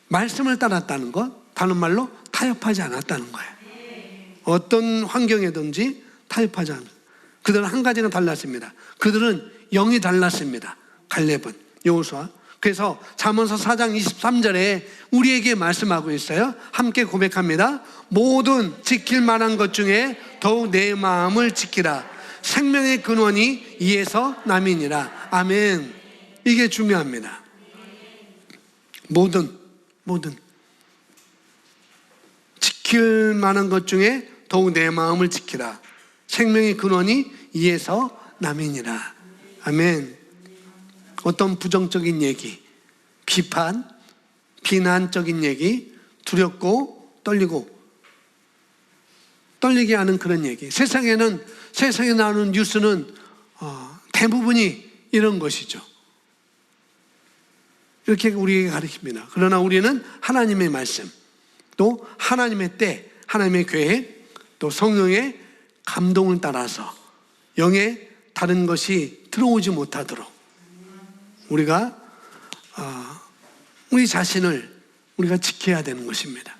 말씀을 따랐다는 것, 다른 말로 타협하지 않았다는 거예요. 어떤 환경에든지 타협하지 않아요. 그들은 한 가지가 달랐습니다. 그들은 영이 달랐습니다. 갈렙은, 여호수아. 그래서 잠언서 4장 23절에 우리에게 말씀하고 있어요. 함께 고백합니다. 모든 지킬 만한 것 중에 더욱 내 마음을 지키라. 생명의 근원이 이에서 남이니라. 아멘. 이게 중요합니다. 모든 지킬 만한 것 중에 더욱 내 마음을 지키라. 생명의 근원이 이에서 남이니라. 아멘. 어떤 부정적인 얘기, 비판, 비난적인 얘기, 두렵고 떨리게 하는 그런 얘기. 세상에 나오는 뉴스는 대부분이 이런 것이죠. 이렇게 우리에게 가르칩니다. 그러나 우리는 하나님의 말씀, 또 하나님의 때, 하나님의 계획, 또 성령의 감동을 따라서 영의 다른 것이 들어오지 못하도록 우리가 우리 자신을 우리가 지켜야 되는 것입니다.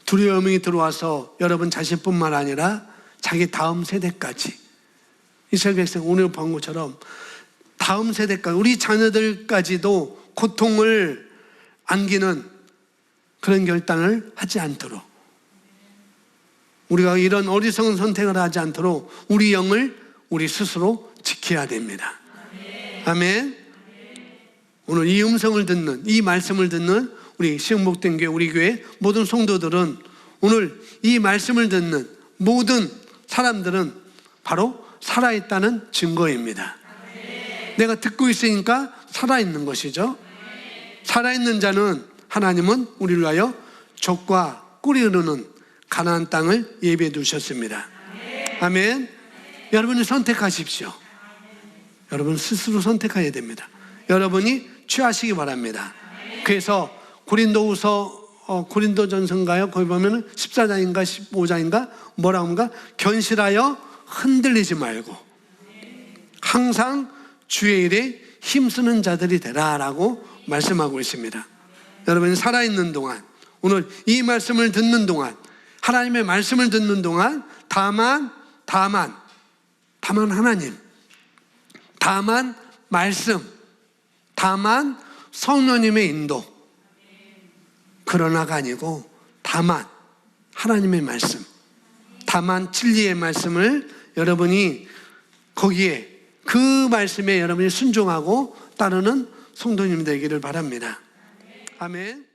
두려움이 들어와서 여러분 자신뿐만 아니라 자기 다음 세대까지, 이스라엘 백성 오늘 본 것처럼 다음 세대까지, 우리 자녀들까지도 고통을 안기는 그런 결단을 하지 않도록, 우리가 이런 어리석은 선택을 하지 않도록 우리 영을 우리 스스로 지켜야 됩니다. 아멘. 오늘 이 음성을 듣는, 이 말씀을 듣는 우리 시흥목된 교회, 우리 교회 모든 성도들은, 오늘 이 말씀을 듣는 모든 사람들은 바로 살아있다는 증거입니다. 내가 듣고 있으니까 살아있는 것이죠. 살아있는 자는 하나님은 우리를 위하여 젖과 꿀이 흐르는 가나안 땅을 예비해 두셨습니다. 아멘. 여러분이 선택하십시오. 여러분 스스로 선택해야 됩니다. 여러분이 취하시기 바랍니다. 그래서 고린도전서인가요? 거기 보면은 14장인가 15장인가 뭐라고 합니까? 견실하여 흔들리지 말고 항상 주의 일에 힘쓰는 자들이 되라라고 말씀하고 있습니다. 여러분이 살아있는 동안, 오늘 이 말씀을 듣는 동안, 하나님의 말씀을 듣는 동안 다만 하나님, 다만 말씀, 다만 성령님의 인도, 그러나가 아니고 다만 하나님의 말씀, 다만 진리의 말씀을 여러분이 거기에 그 말씀에 여러분이 순종하고 따르는 성도님 되기를 바랍니다. 아멘.